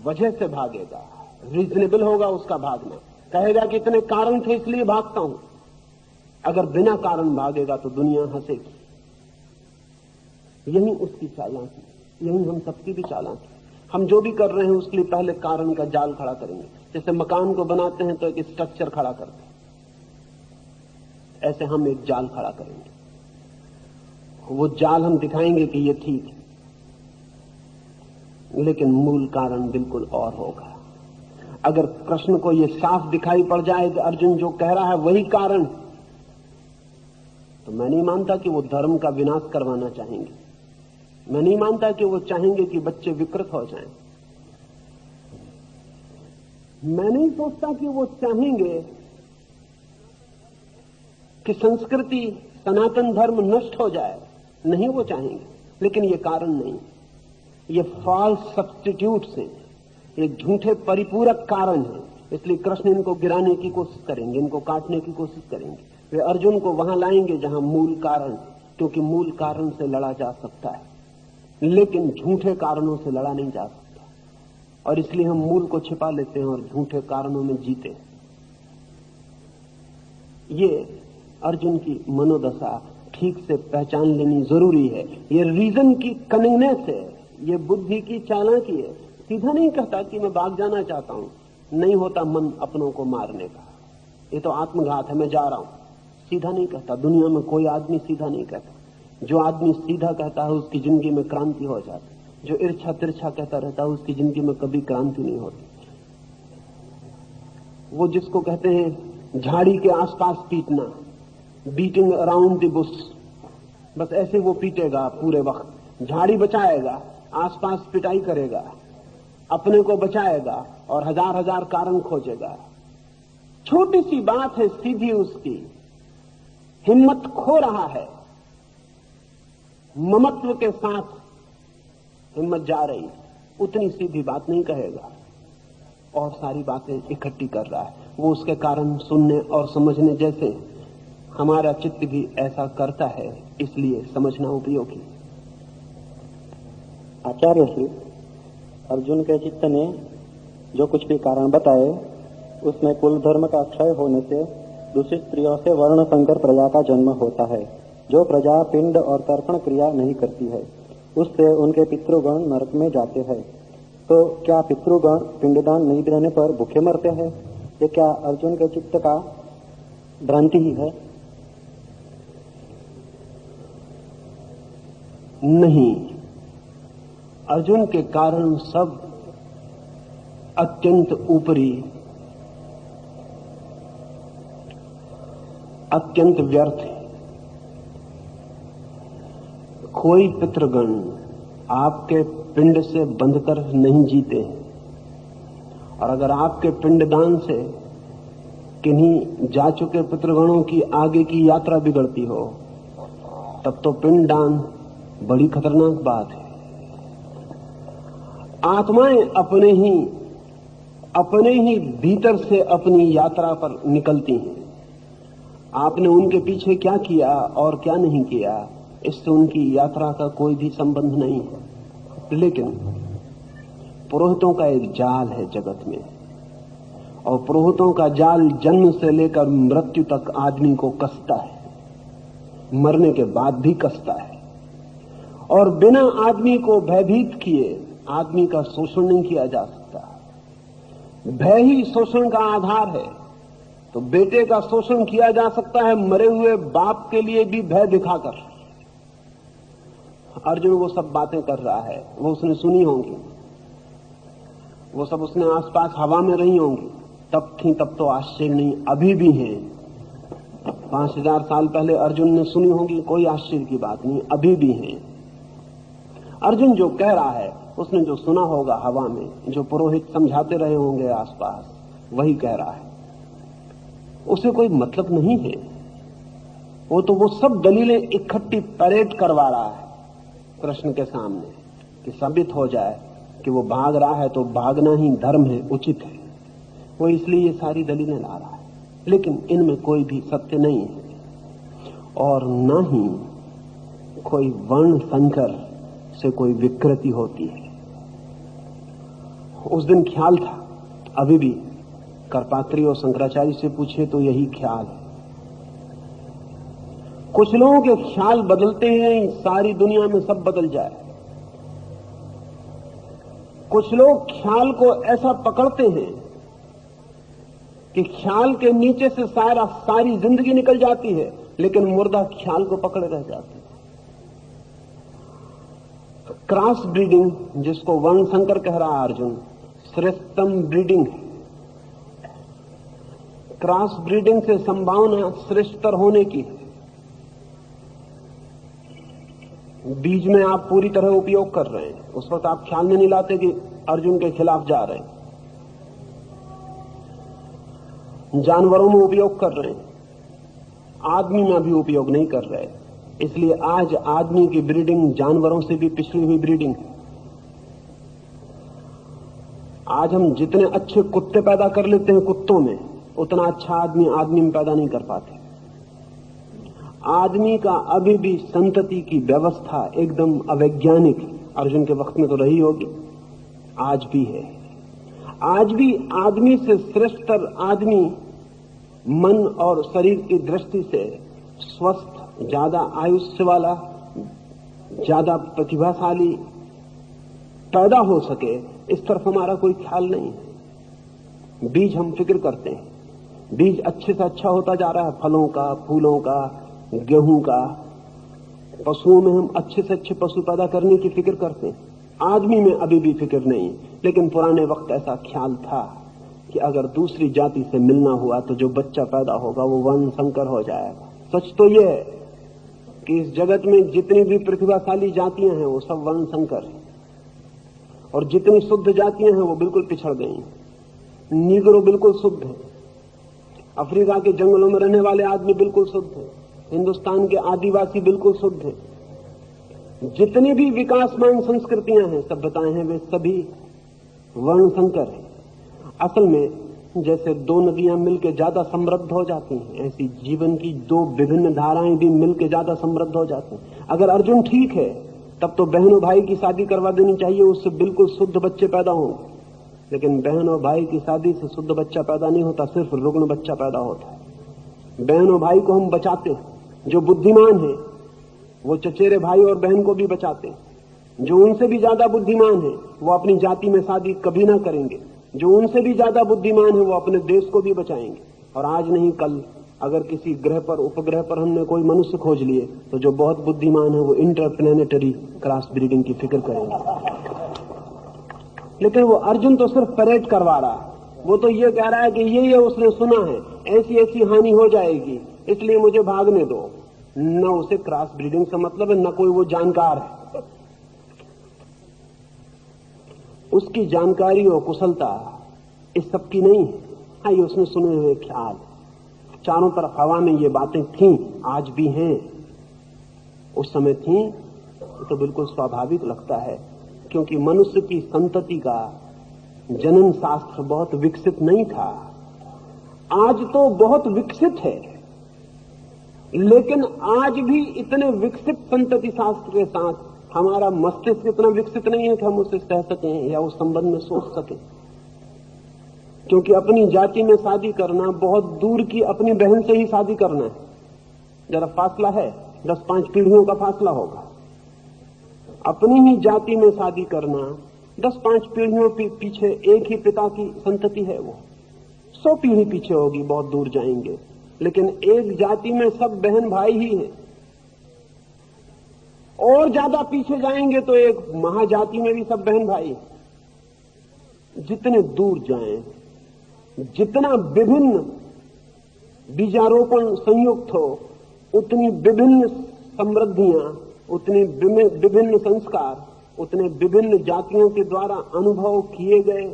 वजह से भागेगा, रीजनेबल होगा उसका भागना। कहेगा कि इतने कारण थे इसलिए भागता हूं। अगर बिना कारण भागेगा तो दुनिया हंसेगी। यही उसकी चालाकी, यही हम सबकी भी चालाकी। हम जो भी कर रहे हैं उसके लिए पहले कारण का जाल खड़ा करेंगे। जैसे मकान को बनाते हैं तो एक स्ट्रक्चर खड़ा करते हैं, ऐसे हम एक जाल खड़ा करेंगे। वो जाल हम दिखाएंगे कि ये ठीक है, लेकिन मूल कारण बिल्कुल और होगा। अगर कृष्ण को ये साफ दिखाई पड़ जाए कि अर्जुन जो कह रहा है वही कारण, तो मैं नहीं मानता कि वो धर्म का विनाश करवाना चाहेंगे। मैं नहीं मानता कि वो चाहेंगे कि बच्चे विकृत हो जाएं। मैं नहीं सोचता कि वो चाहेंगे कि संस्कृति, सनातन धर्म नष्ट हो जाए। नहीं, वो चाहेंगे, लेकिन ये कारण नहीं। ये फॉल्स सब्स्टिट्यूट्स हैं, ये झूठे परिपूरक कारण हैं। इसलिए कृष्ण इनको गिराने की कोशिश करेंगे, इनको काटने की कोशिश करेंगे। वे अर्जुन को वहां लाएंगे जहां मूल कारण, क्योंकि मूल कारण से लड़ा जा सकता है, लेकिन झूठे कारणों से लड़ा नहीं जा सकता। और इसलिए हम मूल को छिपा लेते हैं और झूठे कारणों में जीते। ये अर्जुन की मनोदशा ठीक से पहचान लेनी जरूरी है। ये रीजन की कनिंगनेस है, ये बुद्धि की चालाकी है। सीधा नहीं कहता कि मैं भाग जाना चाहता हूं, नहीं होता मन अपनों को मारने का, ये तो आत्मघात है, मैं जा रहा हूं। सीधा नहीं कहता। दुनिया में कोई आदमी सीधा नहीं कहता। जो आदमी सीधा कहता है उसकी जिंदगी में क्रांति हो जाती। जो इर्छा तिरछा कहता रहता है उसकी जिंदगी में कभी क्रांति नहीं होती। वो जिसको कहते हैं झाड़ी के आसपास पीटना, बीटिंग अराउंड द बुश, बस ऐसे वो पीटेगा पूरे वक्त। झाड़ी बचाएगा, आसपास पिटाई करेगा, अपने को बचाएगा और हजार हजार कारण खोजेगा। छोटी सी बात है, सीधी उसकी हिम्मत खो रहा है, ममत्व के साथ हिम्मत जा रही, उतनी सीधी बात नहीं कहेगा और सारी बातें इकट्ठी कर रहा है। वो उसके कारण सुनने और समझने जैसे। हमारा चित्त भी ऐसा करता है, इसलिए समझना उपयोगी। आचार्य श्री, अर्जुन के चित्त ने जो कुछ भी कारण बताए उसमें कुल धर्म का क्षय होने से दूसरी स्त्रियों से वर्ण संकर प्रजा का जन्म होता है। जो प्रजा पिंड और तर्पण क्रिया नहीं करती है उससे उनके पितृगण नरक में जाते हैं। तो क्या पितृगण पिंडदान नहीं देने पर भूखे मरते हैं? ये क्या अर्जुन के चित्त का भ्रांति ही है? नहीं, अर्जुन के कारण सब अत्यंत ऊपरी, अत्यंत व्यर्थ है। कोई पितृगण आपके पिंड से बंधकर नहीं जीते हैं, और अगर आपके पिंडदान से किन्हीं जा चुके पितृगणों की आगे की यात्रा बिगड़ती हो, तब तो पिंडदान बड़ी खतरनाक बात है। आत्माएं अपने ही भीतर से अपनी यात्रा पर निकलती हैं। आपने उनके पीछे क्या किया और क्या नहीं किया, इससे उनकी यात्रा का कोई भी संबंध नहीं है। लेकिन पुरोहितों का एक जाल है जगत में, और पुरोहितों का जाल जन्म से लेकर मृत्यु तक आदमी को कसता है, मरने के बाद भी कसता है, और बिना आदमी को भयभीत किए आदमी का शोषण नहीं किया जा सकता। भय ही शोषण का आधार है। तो बेटे का शोषण किया जा सकता है मरे हुए बाप के लिए भी भय दिखाकर। अर्जुन वो सब बातें कर रहा है, वो उसने सुनी होंगी, वो सब उसने आसपास हवा में रही होंगी, तब थी तब तो आश्चर्य नहीं, अभी भी हैं। 5000 साल पहले अर्जुन ने सुनी होंगी, कोई आश्चर्य की बात नहीं, अभी भी हैं। अर्जुन जो कह रहा है उसने जो सुना होगा हवा में, जो पुरोहित समझाते रहे होंगे आसपास, वही कह रहा है। उसे कोई मतलब नहीं है। वो सब दलीलें इकट्ठी परेड करवा रहा है कृष्ण के सामने कि साबित हो जाए कि वो भाग रहा है तो भागना ही धर्म है, उचित है। वो इसलिए ये सारी दलीलें ला रहा है, लेकिन इनमें कोई भी सत्य नहीं है, और न ही कोई वर्ण संकर से कोई विकृति होती है। उस दिन ख्याल था, अभी भी करपात्री और शंकराचार्य से पूछे तो यही ख्याल है। कुछ लोगों के ख्याल बदलते हैं, सारी दुनिया में सब बदल जाए। कुछ लोग ख्याल को ऐसा पकड़ते हैं कि ख्याल के नीचे से सारी जिंदगी निकल जाती है, लेकिन मुर्दा ख्याल को पकड़े रह जाते हैं। क्रॉस ब्रीडिंग, जिसको वर्ण संकर कह रहा अर्जुन, श्रेष्ठतम ब्रीडिंग है। क्रॉस ब्रीडिंग से संभावना श्रेष्ठतर होने की है। बीज में आप पूरी तरह उपयोग कर रहे हैं, उस वक्त आप ख्याल में नहीं लाते कि अर्जुन के खिलाफ जा रहे हैं। जानवरों में उपयोग कर रहे हैं, आदमी में भी उपयोग नहीं कर रहे। इसलिए आज आदमी की ब्रीडिंग जानवरों से भी पिछड़ी हुई ब्रीडिंग है। आज हम जितने अच्छे कुत्ते पैदा कर लेते हैं कुत्तों में, उतना अच्छा आदमी में पैदा नहीं कर पाते। आदमी का अभी भी संतति की व्यवस्था एकदम अवैज्ञानिक, अर्जुन के वक्त में तो रही होगी, आज भी है। आज भी आदमी से श्रेष्ठतर आदमी मन और शरीर की दृष्टि से स्वस्थ, ज्यादा आयुष्य वाला, ज्यादा प्रतिभाशाली पैदा हो सके, इस तरफ हमारा कोई ख्याल नहीं है। बीज हम फिक्र करते हैं, बीज अच्छे से अच्छा होता जा रहा है, फलों का, फूलों का, गेहूं का। पशुओं में हम अच्छे से अच्छे पशु पैदा करने की फिक्र करते हैं, आदमी में अभी भी फिक्र नहीं। लेकिन पुराने वक्त ऐसा ख्याल था कि अगर दूसरी जाति से मिलना हुआ तो जो बच्चा पैदा होगा वो वर्ण संकर हो जाएगा। सच तो यह है कि इस जगत में जितनी भी प्रतिभाशाली जातियां हैं वो सब वर्ण संकर हैं, और जितनी शुद्ध जातियां हैं वो बिल्कुल पिछड़ गई। नीग्रो बिल्कुल शुद्ध है, अफ्रीका के जंगलों में रहने वाले आदमी बिल्कुल शुद्ध है, हिंदुस्तान के आदिवासी बिल्कुल शुद्ध है। जितनी भी विकासमान संस्कृतियां हैं, सभ्यताएं हैं, वे सभी वर्ण संकर हैं। असल में जैसे दो नदियां मिलकर ज्यादा समृद्ध हो जाती हैं, ऐसी जीवन की दो विभिन्न धाराएं भी मिलकर ज्यादा समृद्ध हो जाती हैं। अगर अर्जुन ठीक है तब तो बहनों भाई की शादी करवा देनी चाहिए, उससे बिल्कुल शुद्ध बच्चे पैदा हों। लेकिन बहन और भाई की शादी से शुद्ध बच्चा पैदा नहीं होता, सिर्फ रुग्ण बच्चा पैदा होता है। बहन और भाई को हम बचाते हैं, जो बुद्धिमान है वो चचेरे भाई और बहन को भी बचाते हैं। जो उनसे भी ज्यादा बुद्धिमान है वो अपनी जाति में शादी कभी ना करेंगे, जो उनसे भी ज्यादा बुद्धिमान है वो अपने देश को भी बचाएंगे। और आज नहीं कल अगर किसी ग्रह पर, उपग्रह पर हमने कोई मनुष्य खोज लिए तो जो बहुत बुद्धिमान है वो इंटरप्लेनेटरी क्रॉस ब्रीडिंग की फिक्र करेंगे। लेकिन वो अर्जुन तो सिर्फ परेड करवा रहा है, वो तो ये कह रहा है कि ये उसने सुना है, ऐसी ऐसी हानि हो जाएगी, इसलिए मुझे भागने दो। न उसे क्रॉस ब्रीडिंग से मतलब है, न कोई वो जानकार है। उसकी जानकारी और कुशलता इस सब की नहीं है। हाँ, ये उसने सुने हुए ख्याल, चारों तरफ हवा में ये बातें थीं, आज भी हैं, उस समय थीं, तो बिल्कुल स्वाभाविक लगता है, क्योंकि मनुष्य की संतति का जनन शास्त्र बहुत विकसित नहीं था। आज तो बहुत विकसित है, लेकिन आज भी इतने विकसित संतति शास्त्र के साथ हमारा मस्तिष्क इतना विकसित नहीं है कि हम उसे सह सकें या उस संबंध में सोच सकें। क्योंकि अपनी जाति में शादी करना बहुत दूर की अपनी बहन से ही शादी करना है, जरा फासला है, 10-5 पीढ़ियों का फासला होगा। अपनी ही जाति में शादी करना 10-5 पीढ़ियों पीछे, एक ही पिता की संतति है, वो 100 पीढ़ी पीछे होगी, बहुत दूर जाएंगे। लेकिन एक जाति में सब बहन भाई ही हैं, और ज्यादा पीछे जाएंगे तो एक महाजाति में भी सब बहन भाई। जितने दूर जाएं, जितना विभिन्न बीजारोपण संयुक्त हो, उतनी विभिन्न समृद्धियां, उतने विभिन्न संस्कार, उतने विभिन्न जातियों के द्वारा अनुभव किए गए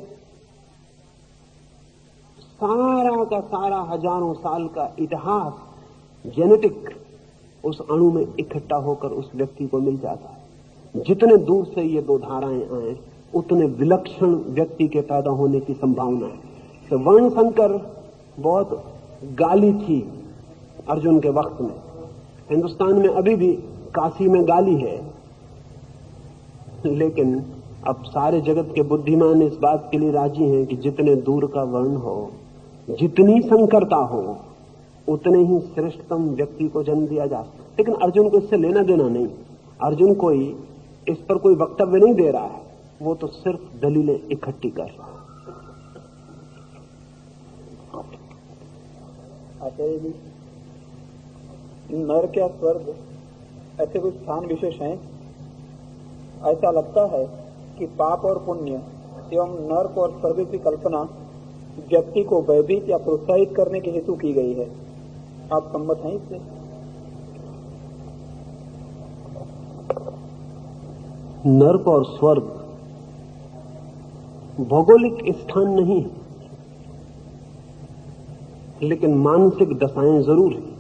सारा का सारा हजारों साल का इतिहास जेनेटिक उस अणु में इकट्ठा होकर उस व्यक्ति को मिल जाता है। जितने दूर से ये दो धाराएं आए, उतने विलक्षण व्यक्ति के पैदा होने की संभावना है। तो वर्ण संकर बहुत गाली थी अर्जुन के वक्त में। हिंदुस्तान में अभी भी काशी में गाली है, लेकिन अब सारे जगत के बुद्धिमान इस बात के लिए राजी हैं कि जितने दूर का वर्ण हो, जितनी संकरता हो, उतने ही श्रेष्ठतम व्यक्ति को जन्म दिया जा सकता। लेकिन अर्जुन को इससे लेना देना नहीं। अर्जुन कोई इस पर कोई वक्तव्य नहीं दे रहा है, वो तो सिर्फ दलीलें इकट्ठी कर रहा है। आचार्य जी, नरक या स्वर्ग ऐसे कुछ स्थान विशेष हैं। ऐसा लगता है कि पाप और पुण्य एवं नरक और स्वर्ग की कल्पना व्यक्ति को भयभीत या प्रोत्साहित करने के हेतु की गई है। आप सम्मत हैं इससे? नरक और स्वर्ग भौगोलिक स्थान नहीं, लेकिन मानसिक दशाएं जरूर हैं।